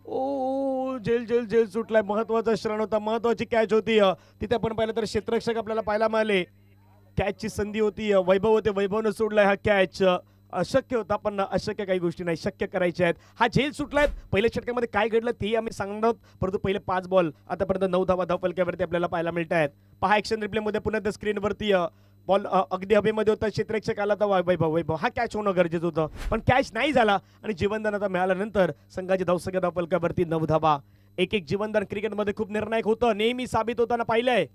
ओ जेल जेल जेल सुटलाय. महत्वाचा श्रण होता, महत्वाची कॅच होती. तिथे आपण पाहिलं तर क्षेत्ररक्षक आपल्याला पाहायला मिळाले. कॅचची संधी होती, वैभव होते, वैभवनं सोडलाय हा कॅच. अशक्य होता पण अशक्य काही गोष्टी नाही, शक्य करायच्या आहेत. हा झेल सुटलाय. पहिल्या षटकामध्ये काय घडलं ते आम्ही सांगणार आहोत, परंतु पहिले 5 बॉल आतापर्यंत 9 धावा धावफलकावरती आपल्याला पाहायला मिळत आहेत. पहा ऍक्शन रिप्ले मध्ये पुन्हा त्या स्क्रीनवरती बॉल अगदी हवेमध्ये होता, क्षेत्ररक्षक आला तर वैभव हा कॅच होणं गरजेचं होतं पण कॅच नाही झाला आणि जीवनदान आता मिळाल्यानंतर संघाची धावसंख्या धावफलकावरती 9 धावा. एक जीवनदान क्रिकेटमध्ये खूप निर्णायक होतं, नेहमी साबित होताना पाहिलंय.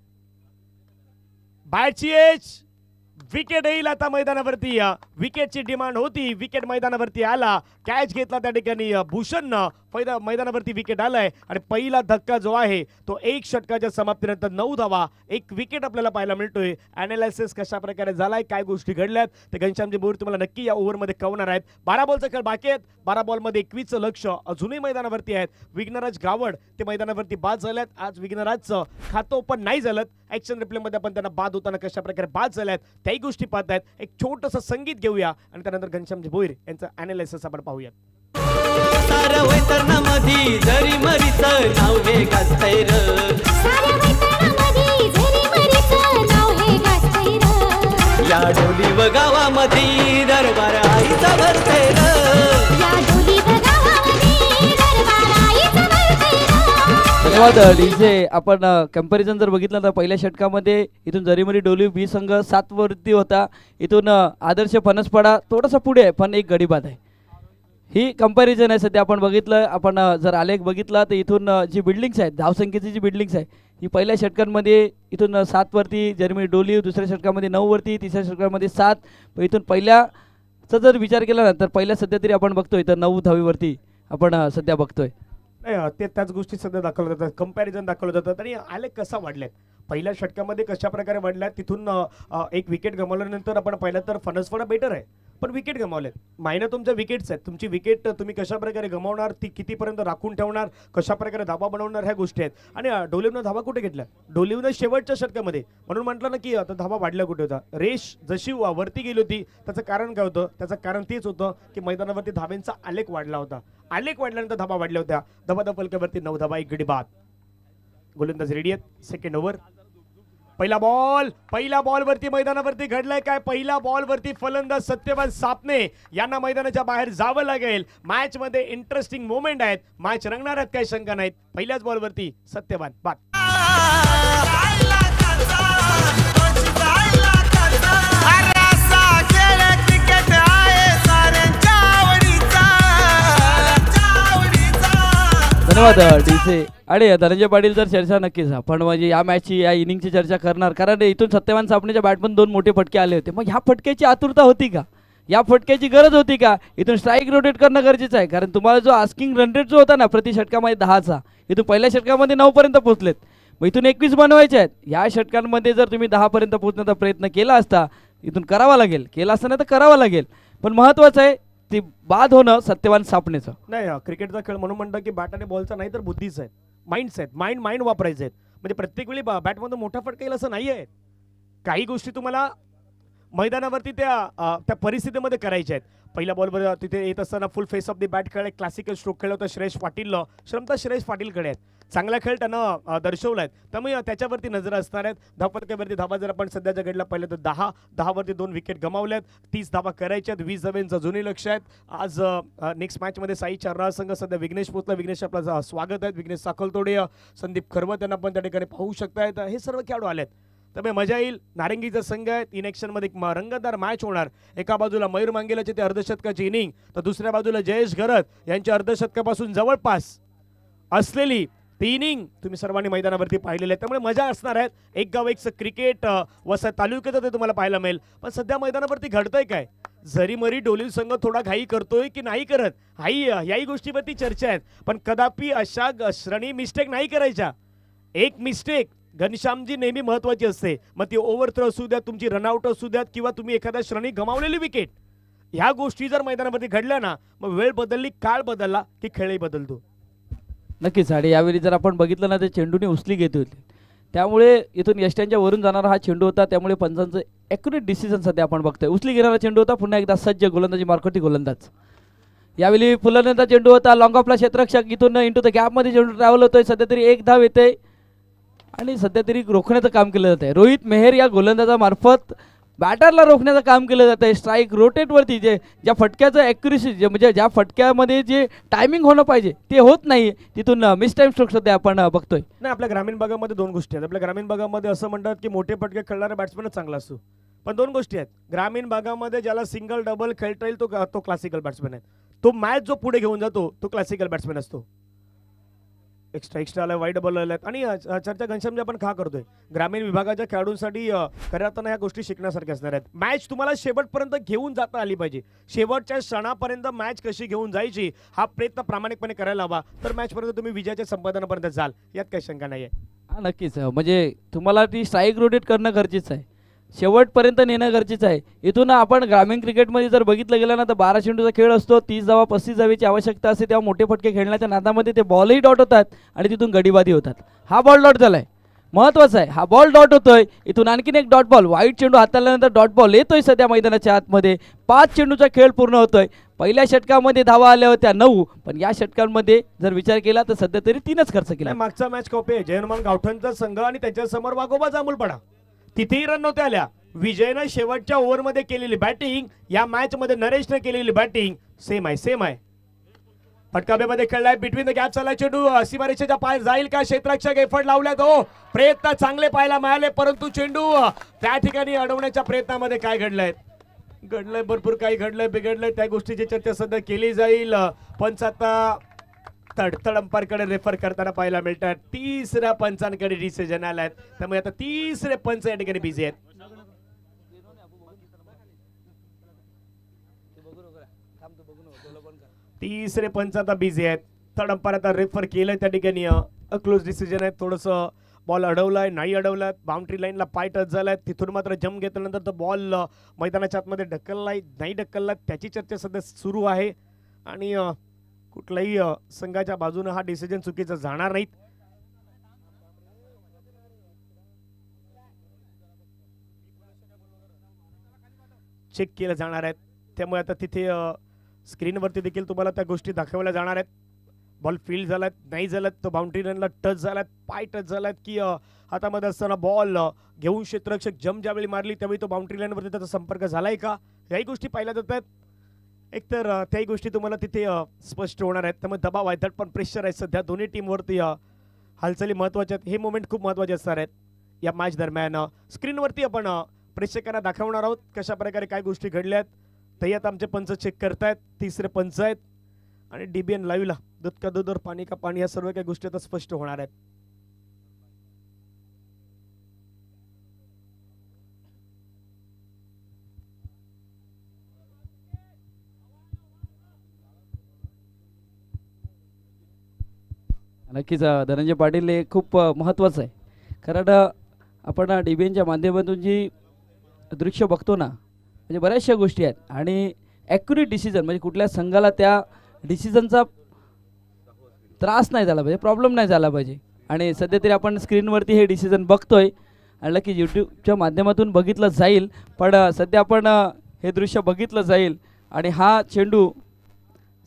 बाहेरची एज विकेट येईल आता मैदानावरती. विकेटची डिमांड होती, विकेट मैदानावरती आला, कॅच घेतला त्या ठिकाणी भूषणनं. मैदानावरती विकेट आलाय आणि पहिला धक्का जो आहे तो 1 षटकाच्या समाप्तीनंतर 9 धावा 1 विकेट आपल्याला पाहायला मिळतोय. अनालिसिस कशा प्रकारे झालाय, काय गोष्टी घडल्यात ते घनश्यामजी बोर तुम्हाला नक्की या ओव्हरमध्ये कळवणार आहेत. 12 बॉलचा खेळ बाकी आहेत. 12 बॉलमध्ये 21चं लक्ष अजूनही मैदानावरती आहेत. विघ्नराज गावड ते मैदानावरती बाद झाल्यात. आज विघ्नराजचं खातं पण नाही झालं. ऍक्शन रिप्ले मध्ये आपण त्यांना बाद होताना कशा प्रकारे बाद झाल्यात त्याही गोष्टी पाहतायत. एक छोटंसं संगीत घेऊया आणि त्यानंतर घनश्यामजी भोईर यांचं अनालिसिस आपण पाहूयात. सारं वैतरणामधी जरी मरीचं नाव हे गाजतंय र, साऱ्या वैतरणामधी झरी मरीचं नाव हे गाजतंय र. या डोली व गावामधी दरबार आईचा भरतंय र, या डोली व गावामधी दरबार आईचा भरतंय र. धन्यवाद डीजे. आपण कंपॅरिझन जर बघितलं तर पहिल्या षटकामध्ये इथून जरीमरी डोली बी संघ 7 वरती होता, इथून आदर्श फणसपाडा थोडासा पुढे आहे पण 1 गडी बाद आहे. ही कंपॅरिझन आहे सध्या. आपण बघितलं, आपण जर आलेख बघितला तर इथून जी बिल्डिंग्स आहेत, धावसंख्येची जी बिल्डिंग्स आहे ही पहिल्या षटकांमध्ये इथून 7 वरती जर्मनी डोली, दुसऱ्या षटकामध्ये 9 वरती, तिसऱ्या षटकामध्ये 7. इथून पहिल्याचा जर विचार केला ना तर पहिल्या सध्या तरी आपण बघतोय तर 9 धावीवरती आपण सध्या बघतोय. नाही ते त्याच गोष्टी सध्या दाखवल्या जातात, कंपॅरिझन दाखवलं जातात. आणि आलेख कसा वाढलाय, पहिल्या षटकामध्ये कशा प्रकारे वाढलाय, तिथून 1 विकेट गमावल्यानंतर आपण पाहिलं तर फणसवाडा बेटर आहे पण विकेट गमावलेत. मायना तुमच्या विकेट्स आहेत, तुमची विकेट तुम्ही कशा प्रकारे गमावणार, ती कितीपर्यंत राखून ठेवणार, कशा प्रकारे धाबा बनवणार ह्या गोष्टी आहेत. आणि डोलिवनं धाबा कुठे घेतल्या, डोलिवनं शेवटच्या षटकामध्ये, म्हणून म्हटलं ना की आता धाबा वाढल्या कुठे होता. रेश जशी वरती गेली होती त्याचं कारण काय होतं, त्याचं कारण तेच होतं की मैदानावरती धाब्यांचा आलेख वाढला होता. आलेख वाढल्यानंतर धाबा वाढल्या होत्या. धाबा फलकावरती 9 धाबा 1 गडी बाद. गोलंदाज रेडी आहेत. Second over. पहिला बॉल वरती मैदानावरती घडलाय काय, पहिल्या बॉल वरती फलंदाज सत्यवान सापणे यांना मैदानाच्या बाहेर जावं लागेल. मॅच मध्ये इंटरेस्टिंग मोमेंट आहेत, मॅच रंगणार आहेत काही शंका नाहीत. पहिल्याच बॉल वरती सत्यवान बाद. धन्यवाद डीजे. आणि धनंजय पाटील तर चर्चा नक्कीच आपण म्हणजे या मॅचची, या इनिंगची चर्चा करणार, कारण इथून सत्यवान सापणेच्या बॅटमधून 2 मोठे फटके आले होते. मग ह्या फटक्याची आतुरता होती का, या फटक्याची गरज होती का? इथून स्ट्राईक रोटेट करणं गरजेचं आहे, कारण तुम्हाला जो आस्किंग रन रेट जो होता ना प्रति षटकामध्ये 10चा, इथून पहिल्या षटकामध्ये 9 पर्यंत पोहोचलेत. मग इथून 21 बनवायचे आहेत. या षटकांमध्ये जर तुम्ही 10 पर्यंत पोहोचण्याचा प्रयत्न केला असता, इथून करावा लागेल, केला असताना तर करावा लागेल. पण महत्वाचं आहे ती बाद होणं सत्यवान सापणेचं. नाही क्रिकेटचा खेळ म्हणून म्हणतात की बॅट आणि बॉलचा नाही तर बुद्धीच आहे, माइंड्स आहेत, माइंड वापरायचे आहेत. म्हणजे प्रत्येक वेळी बॅटमधून मोठा फटका येईल असं नाही आहे. काही गोष्टी तुम्हाला मैदानावरती त्या परिस्थितीमध्ये करायच्या आहेत. पहिल्या बॉलवर तिथे येत असताना फुल फेस ऑफ दी बॅट खेळ क्लासिकल स्ट्रोक खेळ होता श्रेयस पाटील. श्रमता श्रेयस पाटीलकडे आहेत. चांगला खेळ त्यानं दर्शवला आहे, त्यामुळे त्याच्यावरती नजर असणार आहेत. धावपटक्यावरती धावा जर आपण सध्याच्या घडला पाहिलं तर 10वरती 2 विकेट गमावल्यात. 30 धावा करायच्यात. 20 धाव्यांचं जुनी लक्ष आहेत. आज नेक्स्ट मॅचमध्ये साई चारनाळ संघ सध्या विघ्नेश पोचला. विघ्नेश आपलं स्वागत आहे. विघ्नेश साखलतोडे, संदीप खरवत यांना पण त्या ठिकाणी पाहू शकतायत. हे सर्व खेळाडू आलेत, त्यामुळे मजा येईल. नारंगीचा संघ आहे. इन ॲक्शनमध्ये एक रंगतदार मॅच होणार. एका बाजूला मयूर मांगेलाची ते अर्धशतकाची इनिंग, तर दुसऱ्या बाजूला जयेश घरत यांच्या अर्धशतकापासून जवळपास असलेली ती इनिंग तुम्ही सर्वांनी मैदानावरती पाहिलेली आहे. त्यामुळे मजा असणार आहे. एक गाव एक क्रिकेट वसा तालुक्यात ते तुम्हाला पाहायला मिळेल. पण सध्या मैदानावरती घडतंय काय? जरी मरी डोलील संघ थोडा घाई करतोय की नाही करत, याही गोष्टीवरती चर्चा आहेत. पण कदापि अशा श्रेणी मिस्टेक नाही करायच्या. एक मिस्टेक घनश्यामजी नेहमी महत्वाची असते. मग ती ओव्हर थ्रो असू द्या, तुमची रनआउट असू द्यात, किंवा तुम्ही एखाद्या श्रेणी गमावलेली विकेट, ह्या गोष्टी जर मैदानामध्ये घडल्या ना, मग वेळ बदलली, काळ बदलला की खेळही बदलतो. नक्कीच. आणि यावेळी जर आपण बघितलं ना, ते चेंडूने उचली घेतली होती, त्यामुळे इथून यष्ट्यांच्या वरून जाणारा हा चेंडू होता. त्यामुळे पंचांचं ॲक्युरेट डिसिजन सध्या आपण बघतोय. उचली घेणारा चेंडू होता. पुन्हा एकदा सज्ज गोलंदाजी मार्कोटी गोलंदाज. यावेळी फुलनेचा चेंडू होता. लॉंग ऑफला क्षेत्ररक्षक इथून इंटू द गॅपमध्ये चेंडू ट्रॅव्हल होतोय. सध्या तरी 1 धाव येते आणि सध्या तरी रोखण्याचं काम केलं जात आहे. रोहित मेहर या गोलंदाजामार्फत बॅटरला रोखण्याचं काम केलं जातं आहे. स्ट्राईक रोटेटवरती ज्या फटक्याचं ॲक्युरेसी म्हणजे ज्या फटक्यामध्ये जे टायमिंग होणं पाहिजे ते होत नाही. तिथून मिस टाईम स्ट्रोक सध्या आपण बघतोय. नाही, आपल्या ग्रामीण भागामध्ये 2 गोष्टी आहेत. आपल्या ग्रामीण भागामध्ये असं म्हणतात की मोठे फटके खेळणारा बॅट्समॅनच चांगला असतो, पण 2 गोष्टी आहेत. ग्रामीण भागामध्ये ज्याला सिंगल डबल खेळता येईल तो क्लासिकल बॅट्समॅन आहे. तो मॅच जो पुढे घेऊन जातो तो क्लासिकल बॅट्समॅन असतो. एक्स्ट्रा आला, वाईट बॉल आल्यात. आणि चर्चा घनश्यामजी आपण का करतोय, ग्रामीण विभागाच्या खेळाडूंसाठी खऱ्या अर्थानं ह्या गोष्टी शिकण्यासारख्या असणार आहेत. मॅच तुम्हाला शेवटपर्यंत घेऊन जाता आली पाहिजे. शेवटच्या क्षणापर्यंत मॅच कशी घेऊन जायची हा प्रयत्न प्रामाणिकपणे करायला हवा, तर मॅचपर्यंत तुम्ही विजयाच्या संपादनापर्यंत जाल, यात काही शंका नाही आहे. हां, नक्कीच. म्हणजे तुम्हाला ती स्ट्राईक रोटेट करणं गरजेचं आहे, शेवटपर्यंत नेणं गरजेचं आहे. इथून आपण ग्रामीण क्रिकेटमध्ये जर बघितलं गेलं ना, तर 12 चेंडूचा खेळ असतो. 30 धावा 35 धावेची आवश्यकता असते. तेव्हा मोठे फटके खेळण्याच्या नादामध्ये ते बॉलही डॉट होतात आणि तिथून गडीबादी होतात. हा बॉल डॉट झालाय, महत्वाचा आहे. हा बॉल डॉट होतोय. इथून आणखीन एक डॉट बॉल, वाईट चेंडू हाताळल्यानंतर डॉट बॉल येतोय सध्या मैदानाच्या आतमध्ये. 5 चेंडूचा खेळ पूर्ण होतोय. पहिल्या षटकामध्ये धावा आल्या होत्या 9, पण या षटकांमध्ये जर विचार केला तर सध्या तरी 3च खर्च केला. मागचा मॅच कॉपे जयनुमान गावठणचा संघ आणि त्याच्यासमोर वाघोबा जांभूळपाडा, तिथेही रन नव्हत्या आल्या. विजयनं शेवटच्या ओव्हरमध्ये केलेली बॅटिंग, या मॅचमध्ये नरेशने केलेली बॅटिंग सेम आहे. फटकाब्यामध्ये खेळलाय. बिटवीन द गॅप चालला चेंडू सीमारेषेच्या पाय जाईल का? क्षेत्ररक्षक एफर्ट लावल्यात. प्रयत्न चांगले पाहायला मिळाले, परंतु चेंडू त्या ठिकाणी अडवण्याच्या प्रयत्नामध्ये काय घडलंय भरपूर काही घडलंय, बिघडलंय. त्या गोष्टीची चर्चा सध्या केली जाईल. पंच आता तडतड अंपायरकडे रेफर करताना पाहायला मिळतात. 3ऱ्या पंचांकडे डिसिजन आलाय, त्यामुळे आता 3रे पंच या ठिकाणी बिझी आहेत. 3रे पंच आता बिझी आहेत. थर्ड अंपायर आता रेफर केलंय त्या ठिकाणी. क्लोज डिसिजन आहे. थोडंसं बॉल अडवलाय, नाही अडवलाय, बाउंड्री लाईनला पाय टच झालाय. तिथून मात्र जम घेतल्यानंतर तो बॉल मैदानाच्या आतमध्ये ढकललाय, नाही ढकललाय, त्याची चर्चा सध्या सुरू आहे. आणि कुठल्याही संघाच्या बाजूने हा डिसिजन चुकीचा जाणार नाहीत. चेक केलं जाणार आहेत. त्यामुळे आता तिथे स्क्रीनवरती देखील तुम्हाला त्या गोष्टी दाखवल्या जाणार आहेत. बॉल फील्ड झालात, नाही झालात, तो बाउंड्री लाईनला टच झालात, पाय टच झालात, की हातामध्ये असताना बॉल घेऊन क्षेत्ररक्षक जम ज्यावेळी मारली त्यावेळी तो बाउंड्री लाईनवरती त्याचा संपर्क झालाय का, याही गोष्टी पाहिल्या जातात. एकतर त्याही गोष्टी तुम्हाला तिथे स्पष्ट होणार आहेत. त्यामुळे दबाव आहे, पण प्रेशर आहे सध्या दोन्ही टीमवरती. हालचाली महत्त्वाच्या आहेत, हे मोमेंट खूप महत्त्वाचे असणार आहेत या मॅच दरम्यान. स्क्रीनवरती आपण प्रेक्षकांना दाखवणार आहोत कशा प्रकारे काय गोष्टी घडल्या आहेत. तरी आता आमचे पंच चेक करतायत. 3रे पंच आहेत आणि DBN लाईव्हला दूध का दूध और पाणी का पाणी या सर्व काही गोष्टी आता स्पष्ट होणार आहेत. नक्कीच धनंजय पाटील हे खूप महत्त्वाचं आहे. कारण आपण DBNच्या माध्यमातून जी दृश्य बघतो ना, म्हणजे बऱ्याचशा गोष्टी आहेत आणि ॲक्युरेट डिसिजन, म्हणजे कुठल्या संघाला त्या डिसिजनचा त्रास नाही झाला पाहिजे, प्रॉब्लेम नाही झाला पाहिजे. आणि सध्या तरी आपण स्क्रीनवरती हे डिसिजन बघतोय आणि नक्की यूट्यूबच्या माध्यमातून बघितलं जाईल. पण सध्या आपण हे दृश्य बघितलं जाईल आणि हा चेंडू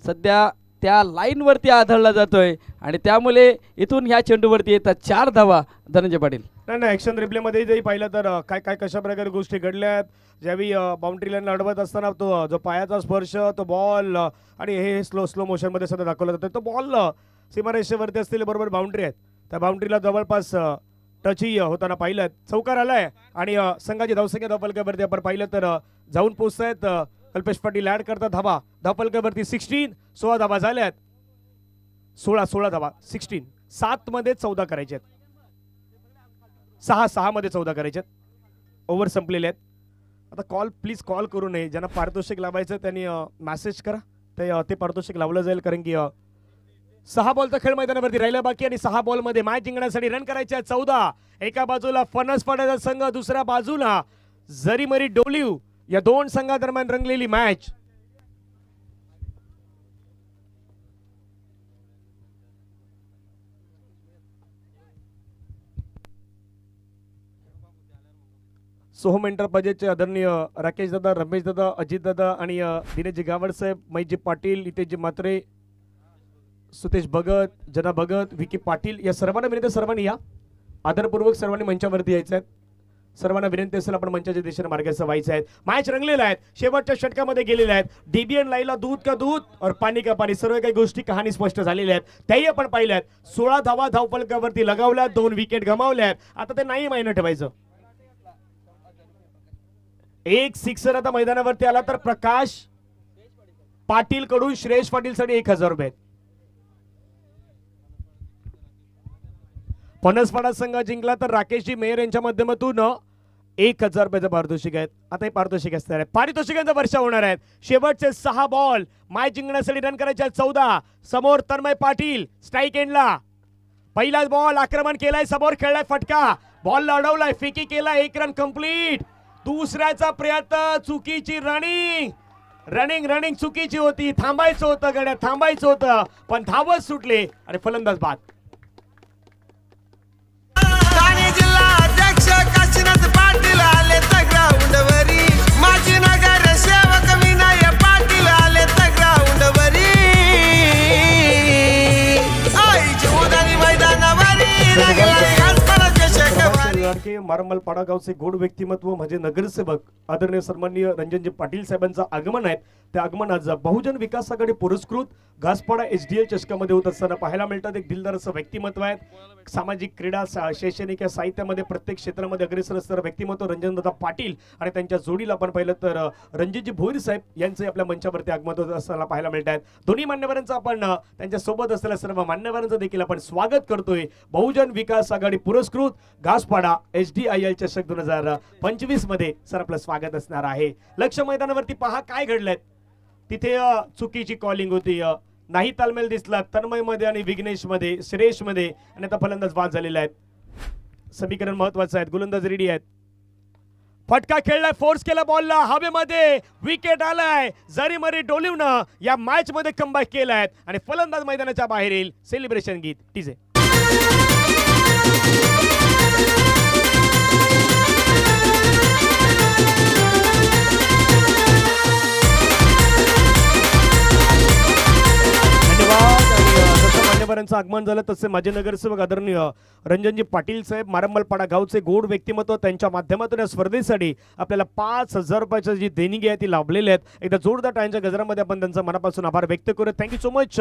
सध्या त्या लाईनवरती आढळला जातोय आणि त्यामुळे इथून ह्या चेंडूवरती येतात 4 धावा धनंजय पाटील. नाही नाही, ॲक्शन रिप्लेमध्ये जरी पाहिलं तर काय काय कशा प्रकारे गोष्टी घडल्यात. ज्यावेळी बाउंड्री लाईन अडवत असताना तो जो पायाचा स्पर्श, तो बॉल आणि हे स्लो मोशनमध्ये सध्या दाखवलं जातं. तो बॉल सीमारेषेवरती असलेले बरोबर बाउंड्री आहेत, त्या बाउंड्रीला जवळपास टचही होताना पाहिलं. चौकार आलाय आणि संघाची धावसंख्या धावफलकावरती आपण पाहिलं तर जाऊन पोचतायत. कल्पेश पाटील ॲड करतात धावा धावफलकावरती 16 धावा झाल्यात. 16 धावा 16, 7 मध्ये 14 करायचे आहेत. 6 मध्ये 14 करायचे आहेत. ओव्हर संपलेले आहेत. आता प्लीज कॉल करू नये. ज्यांना पारितोषिक लावायचं त्यांनी मेसेज करा, ते पारितोषिक लावलं जाईल. कारण की 6 बॉलचा खेळ मैदानावरती राहिला बाकी आणि 6 बॉलमध्ये मॅच जिंकण्यासाठी रन करायचे आहेत 14. एका बाजूला फणसपाड्याचा संघ, दुसऱ्या बाजूला जरीमरी डोलिव. या दोन संघादरम्यान रंगलेली मॅच. सोहम एंटरप्राइजेसचे आदरणीय राकेश दादा, रमेश दादा, अजित दादा आणि दिनेशजी गावड साहेब, महेशजी पाटील, हितेशजी म्हात्रे, सुतेश भगत, जना भगत, विकी पाटील, या सर्वांना विनंती, सर्वांनी या आदरपूर्वक सर्वांनी मंचावरती यायचं आहे. सर्वांना विनंती असेल आपण मंचाच्या दिशेने मार्गाचं व्हायचं आहे. मॅच रंगलेला आहे, शेवटच्या षटकामध्ये गेलेल्या आहेत. डीबीएन लाईला दूध का दूध और पाणी का पाणी, सर्व काही गोष्टी कहाणी स्पष्ट झालेल्या आहेत. त्याही आपण पाहिल्यात. 16 धावा धावफलकावरती लगावल्यात, 2 विकेट गमावल्यात. आता ते नाही मायनं ठेवायचं. एक सिक्सर आता मैदानावरती आला तर प्रकाश पाटील कडून श्रेयश पाटील साठी 1000 रुपये. फणसपाडा संघ जिंकला तर राकेशजी मेयर यांच्या माध्यमातून 1000 रुपयाचं पारितोषिक आहेत. आता हे पारितोषिक असणार आहे. पारितोषिकांचा वर्षा होणार आहेत. शेवटचे 6 बॉल मॅच जिंकण्यासाठी रन करायचे आहेत 14. समोर तन्मय पाटील स्ट्राईक एंडला. पहिलाच बॉल आक्रमण केलाय, समोर खेळलाय फटका, बॉल अडवलाय, फेकी केलाय, 1 रन कंप्लीट. दुसऱ्याचा प्रयत्न, चुकीची रनिंग चुकीची होती. थांबायचं होतं गड्या, थांबायचं होतं, पण धावच सुटले आणि फलंदाज बाद. ठाणे जिल्हा अध्यक्ष काशीनाथ पाटील आले तर ग्राउंडवरी. माजी नगर सेवक विनय पाटील आले तर ग्राउंडवरी. आईची उदानी मैदानावरी लागलाय घासपाडाचे शेकवारी. मारमल पाडागावचे गोड व्यक्तिमत्व म्हणजे नगरसेवक आदरणीय सन्माननीय रंजनजी पाटील साहेबांचं आगमन आहे. त्या आगमन आज बहुजन विकास आघाडी पुरस्कृत घासपाडा HDL चषकामध्ये होत असताना पाहायला मिळतात. एक दिलदार असं व्यक्तिमत्व आहे. सामाजिक, क्रीडा, शैक्षणिक या साहित्यामध्ये प्रत्येक क्षेत्रामध्ये अग्रेसर असणारं व्यक्तिमत्व रंजनदादा पाटील आणि त्यांच्या जोडीला आपण पाहिलं तर रणजितजी भोईर साहेब यांचे आपल्या मंचावरती आगमन होत असताना पाहायला मिळत आहेत. दोन्ही मान्यवरांचं आपण त्यांच्या सोबत असलेल्या सर्व मान्यवरांचं देखील आपण स्वागत करतोय. बहुजन विकास आघाडी पुरस्कृत घासपाडा HDIL चषक 2025 मध्ये सर आपलं स्वागत असणार आहे. लक्ष मैदानावरती पहा काय घडलंय. तिथे चुकीची कॉलिंग होती, नाही तालमेल दिसला तन्मय मध्ये आणि विघ्नेश मध्ये, श्रेयश मध्ये, आणि आता फलंदाज बाद झालेले आहेत. समीकरण महत्वाचं आहे. गोलंदाज रेडी आहेत. फटका खेळलाय, फोर्स केला बॉलला, हवेमध्ये विकेट आलाय. जरीमरी डोलिवनं या मॅच मध्ये कमबॅक केलाय आणि फलंदाज मैदानाच्या बाहेर येईल. सेलिब्रेशन गीत टीजे. मान्यवरांचं आगमन झालं तसे माझे नगरसेवक आदरणीय रंजनजी पाटील साहेब, मारंबलपाडा गावचे गोड व्यक्तिमत्व, त्यांच्या माध्यमातून या स्पर्धेसाठी आपल्याला 5000 रुपयाची जी देणगी आहे ती लाभलेली आहेत. एकदा जोरदार टाळ्यांच्या गजरामध्ये आपण त्यांचा मनापासून आभार व्यक्त करू. थँक्यू सो मच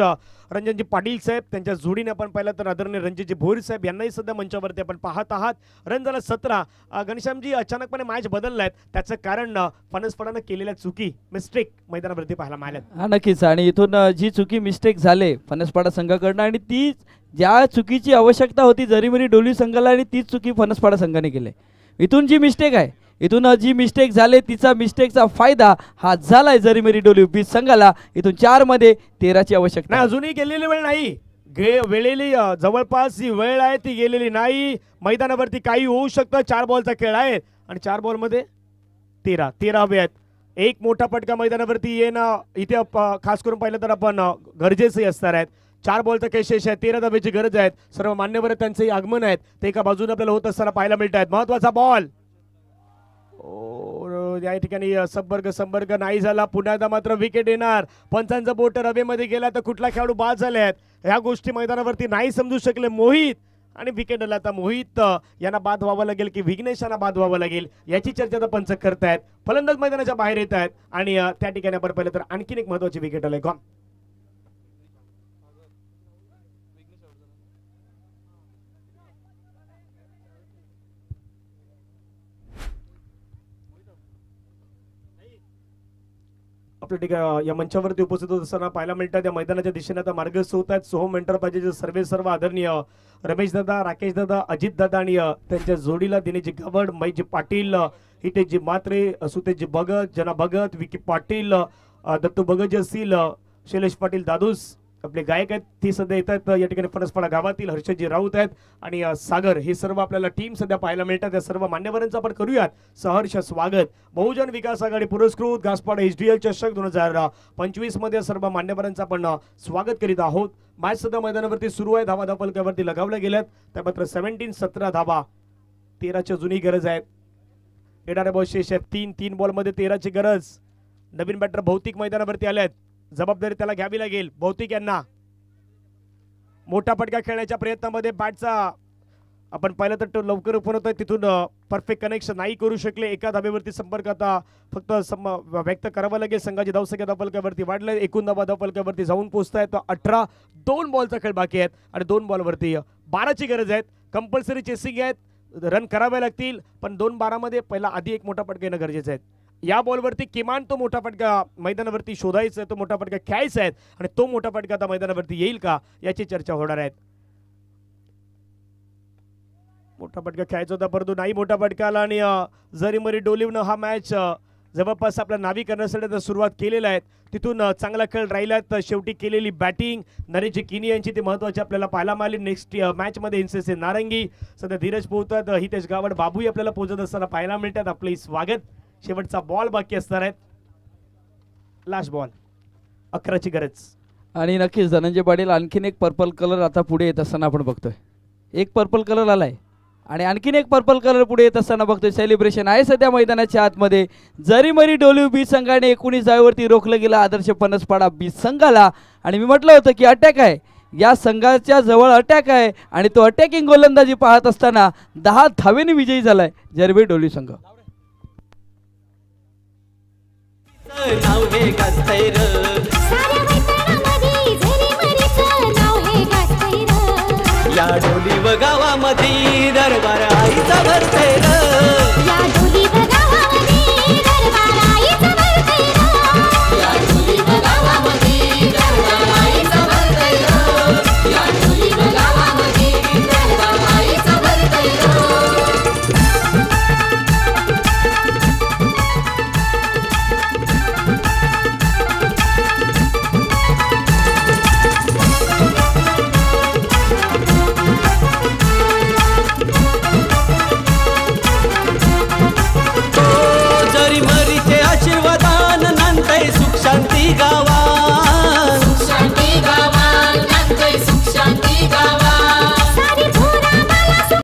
रंजनजी पाटील साहेब. त्यांच्या जोडीने आपण पाहिलं तर आदरणीय रणजितजी भोईर साहेब यांनाही सध्या मंचावरती आपण पाहत आहात. रन झाला 17. घनश्यामजी अचानकपणे मॅच बदललाय, त्याचं कारण फणसपाडानं केलेल्या चुकी, मिस्टेक मैदानावरती पाहायला मिळाल्या. नक्कीच. आणि इथून जी चुकी मिस्टेक झाले फणसपाडा संघाकडनं आणि ती ज्या चुकीची आवश्यकता होती जरीमरी डोली संघाला आणि तीच चुकी फणसपाडा संघाने केली. इथून जी मिस्टेक आहे, इथून जी मिस्टेक झाले तिचा मिस्टेकचा फायदा हा झालाय जरीमरी डोली बीच संघाला. इथून 4 मध्ये 13ची आवश्यकता नाही. अजूनही गेलेली वेळ नाही. वेळेली जवळपास जी वेळ आहे ती गेलेली नाही. मैदानावरती काही होऊ शकतं. 4 बॉलचा खेळ आहे आणि 4 बॉलमध्ये 13 हवे आहेत. एक मोठा फटका मैदानावरती येणं इथे खास करून पाहिलं तर आपण गरजेचंही असणार आहेत. 4 बॉलचा काही शेष आहे, 13 धाब्याची गरज आहे. सर्व मान्यवर त्यांचे आगमन आहेत ते एका बाजूने आपल्याला होत असताना पाहायला मिळत आहेत. महत्वाचा बॉल या ठिकाणी संपर्क नाही झाला. पुन्हा एकदा मात्र विकेट येणार. पंचांचा बोट रवेमध्ये गेला तर कुठला खेळाडू बाद झाले आहेत ह्या गोष्टी मैदानावरती नाही समजू शकले. मोहित आणि विकेट आला. आता मोहित यांना बाद व्हावं लागेल की विघ्नेश यांना बाद व्हावं लागेल याची चर्चा तर पंच करतायत. फलंदाज मैदानाच्या बाहेर येत आहेत आणि त्या ठिकाणी आपण पाहिलं तर आणखीन एक महत्वाची विकेट आलंय. गॉन आपल्या ठिकाणी या मंचावरती उपस्थित होत असताना पाहायला मिळतात या मैदानाच्या दिशेने आता मार्गस्थ होत आहेत. सोहम एंटरप्राइजेस सर्व आदरणीय रमेश दादा, राकेश दादा, अजित दादा आणि त्यांच्या जोडीला दिनेशजी गवड, मैजी पाटील, हितेशजी मात्रे, सुतेशजी भगत, जना भगत, विकी पाटील, दत्तू भगत असतील, शैलेश पाटील दादूस आपले गायक आहेत ती सध्या येत आहेत. या ठिकाणी फणसपाडा गावातील हर्षदजी राऊत आहेत आणि सागर हे सर्व आपल्याला टीम सध्या पाहायला मिळतात. या सर्व मान्यवरांचं आपण करूयात सहर्ष स्वागत. बहुजन विकास आघाडी पुरस्कृत घासपाडा HDL चषक 2025 मध्ये सर्व मान्यवरांचं आपण स्वागत करीत आहोत. मॅच सध्या मैदानावरती सुरू आहे. धावा धावफलकावरती लगावल्या गेल्यात. त्या मात्र 17 धावा, 13च्या जुनी गरज आहे. येणारे बॉल शेष आहेत 3 बॉलमध्ये 13ची गरज. नवीन बॅटर भौतिक मैदानावरती आले आहेत. जबाबदारी त्याला घ्यावी लागेल. भौतिक यांना मोठा फटका खेळण्याच्या प्रयत्नामध्ये बॅटचा आपण पाहिलं तर लवकर ओपन होत आहे तिथून परफेक्ट कनेक्शन नाही करू शकले. एका धाब्यावरती संपर्क आता फक्त व्यक्त करावा लागेल. संघाची धावसंख्या धावफलकावरती वाढले. एकूण धावा धावफलकावरती जाऊन पोहोचतायत 18. 2 बॉलचा खेळ बाकी आहेत आणि 2 बॉलवरती 12ची गरज आहे. कंपल्सरी चेसिंग आहेत, रन करावे लागतील पण 2-12 मध्ये पहिला आधी एक मोठा फटका येणं गरजेचं आहे. या बॉलवरती किमान तो मोठा फटका मैदानावरती शोधायचा आहे, तो मोठा फटका खेळायचा आहे आणि तो मोठा फटका आता मैदानावरती येईल का याची चर्चा होणार आहे. मोठा फटका खेळायचा होता परंतु नाही मोठा फटका आला आणि जरीमरी डोलिवनं हा मॅच जवळपास आपल्या नावी करण्यासाठी सुरुवात केलेला आहे. तिथून चांगला खेळ राहिला तर शेवटी केलेली बॅटिंग नरेश किनी यांची ती महत्वाची आपल्याला पाहायला मिळाली. नेक्स्ट मॅच मध्ये NCC नारंगी सध्या धीरज पोहतात, हितेश गावड, बाबू आपल्याला पोहोचत असताना पाहायला मिळतात. आपले स्वागत. शेवटचा बॉल बाकी असणार आहे. लास्ट बॉल 11ची गरज आणि नक्कीच धनंजय पाटील आणखीन एक पर्पल कलर आता पुढे येत असताना आपण बघतोय. एक पर्पल कलर आलाय आणि आणखीन एक पर्पल कलर पुढे येत असताना बघतोय. सेलिब्रेशन आहे सध्या मैदानाच्या आतमध्ये. जरीमरी डोलिव बी संघाने 19 जागेवरती रोखलं गेलं आदर्श फणसपाडा बी संघाला आणि मी म्हटलं होतं की अटॅक आहे, या संघाच्या जवळ अटॅक आहे आणि तो अटॅकिंग गोलंदाजी पाहत असताना 10 धावेने विजयी झालाय जरीमरी डोलिव संघ. नाव हे गाजतंय र, साऱ्या मैदानामध्ये झरीमरीचं नाव हे गाजतंय र. या डोली व गावामध्ये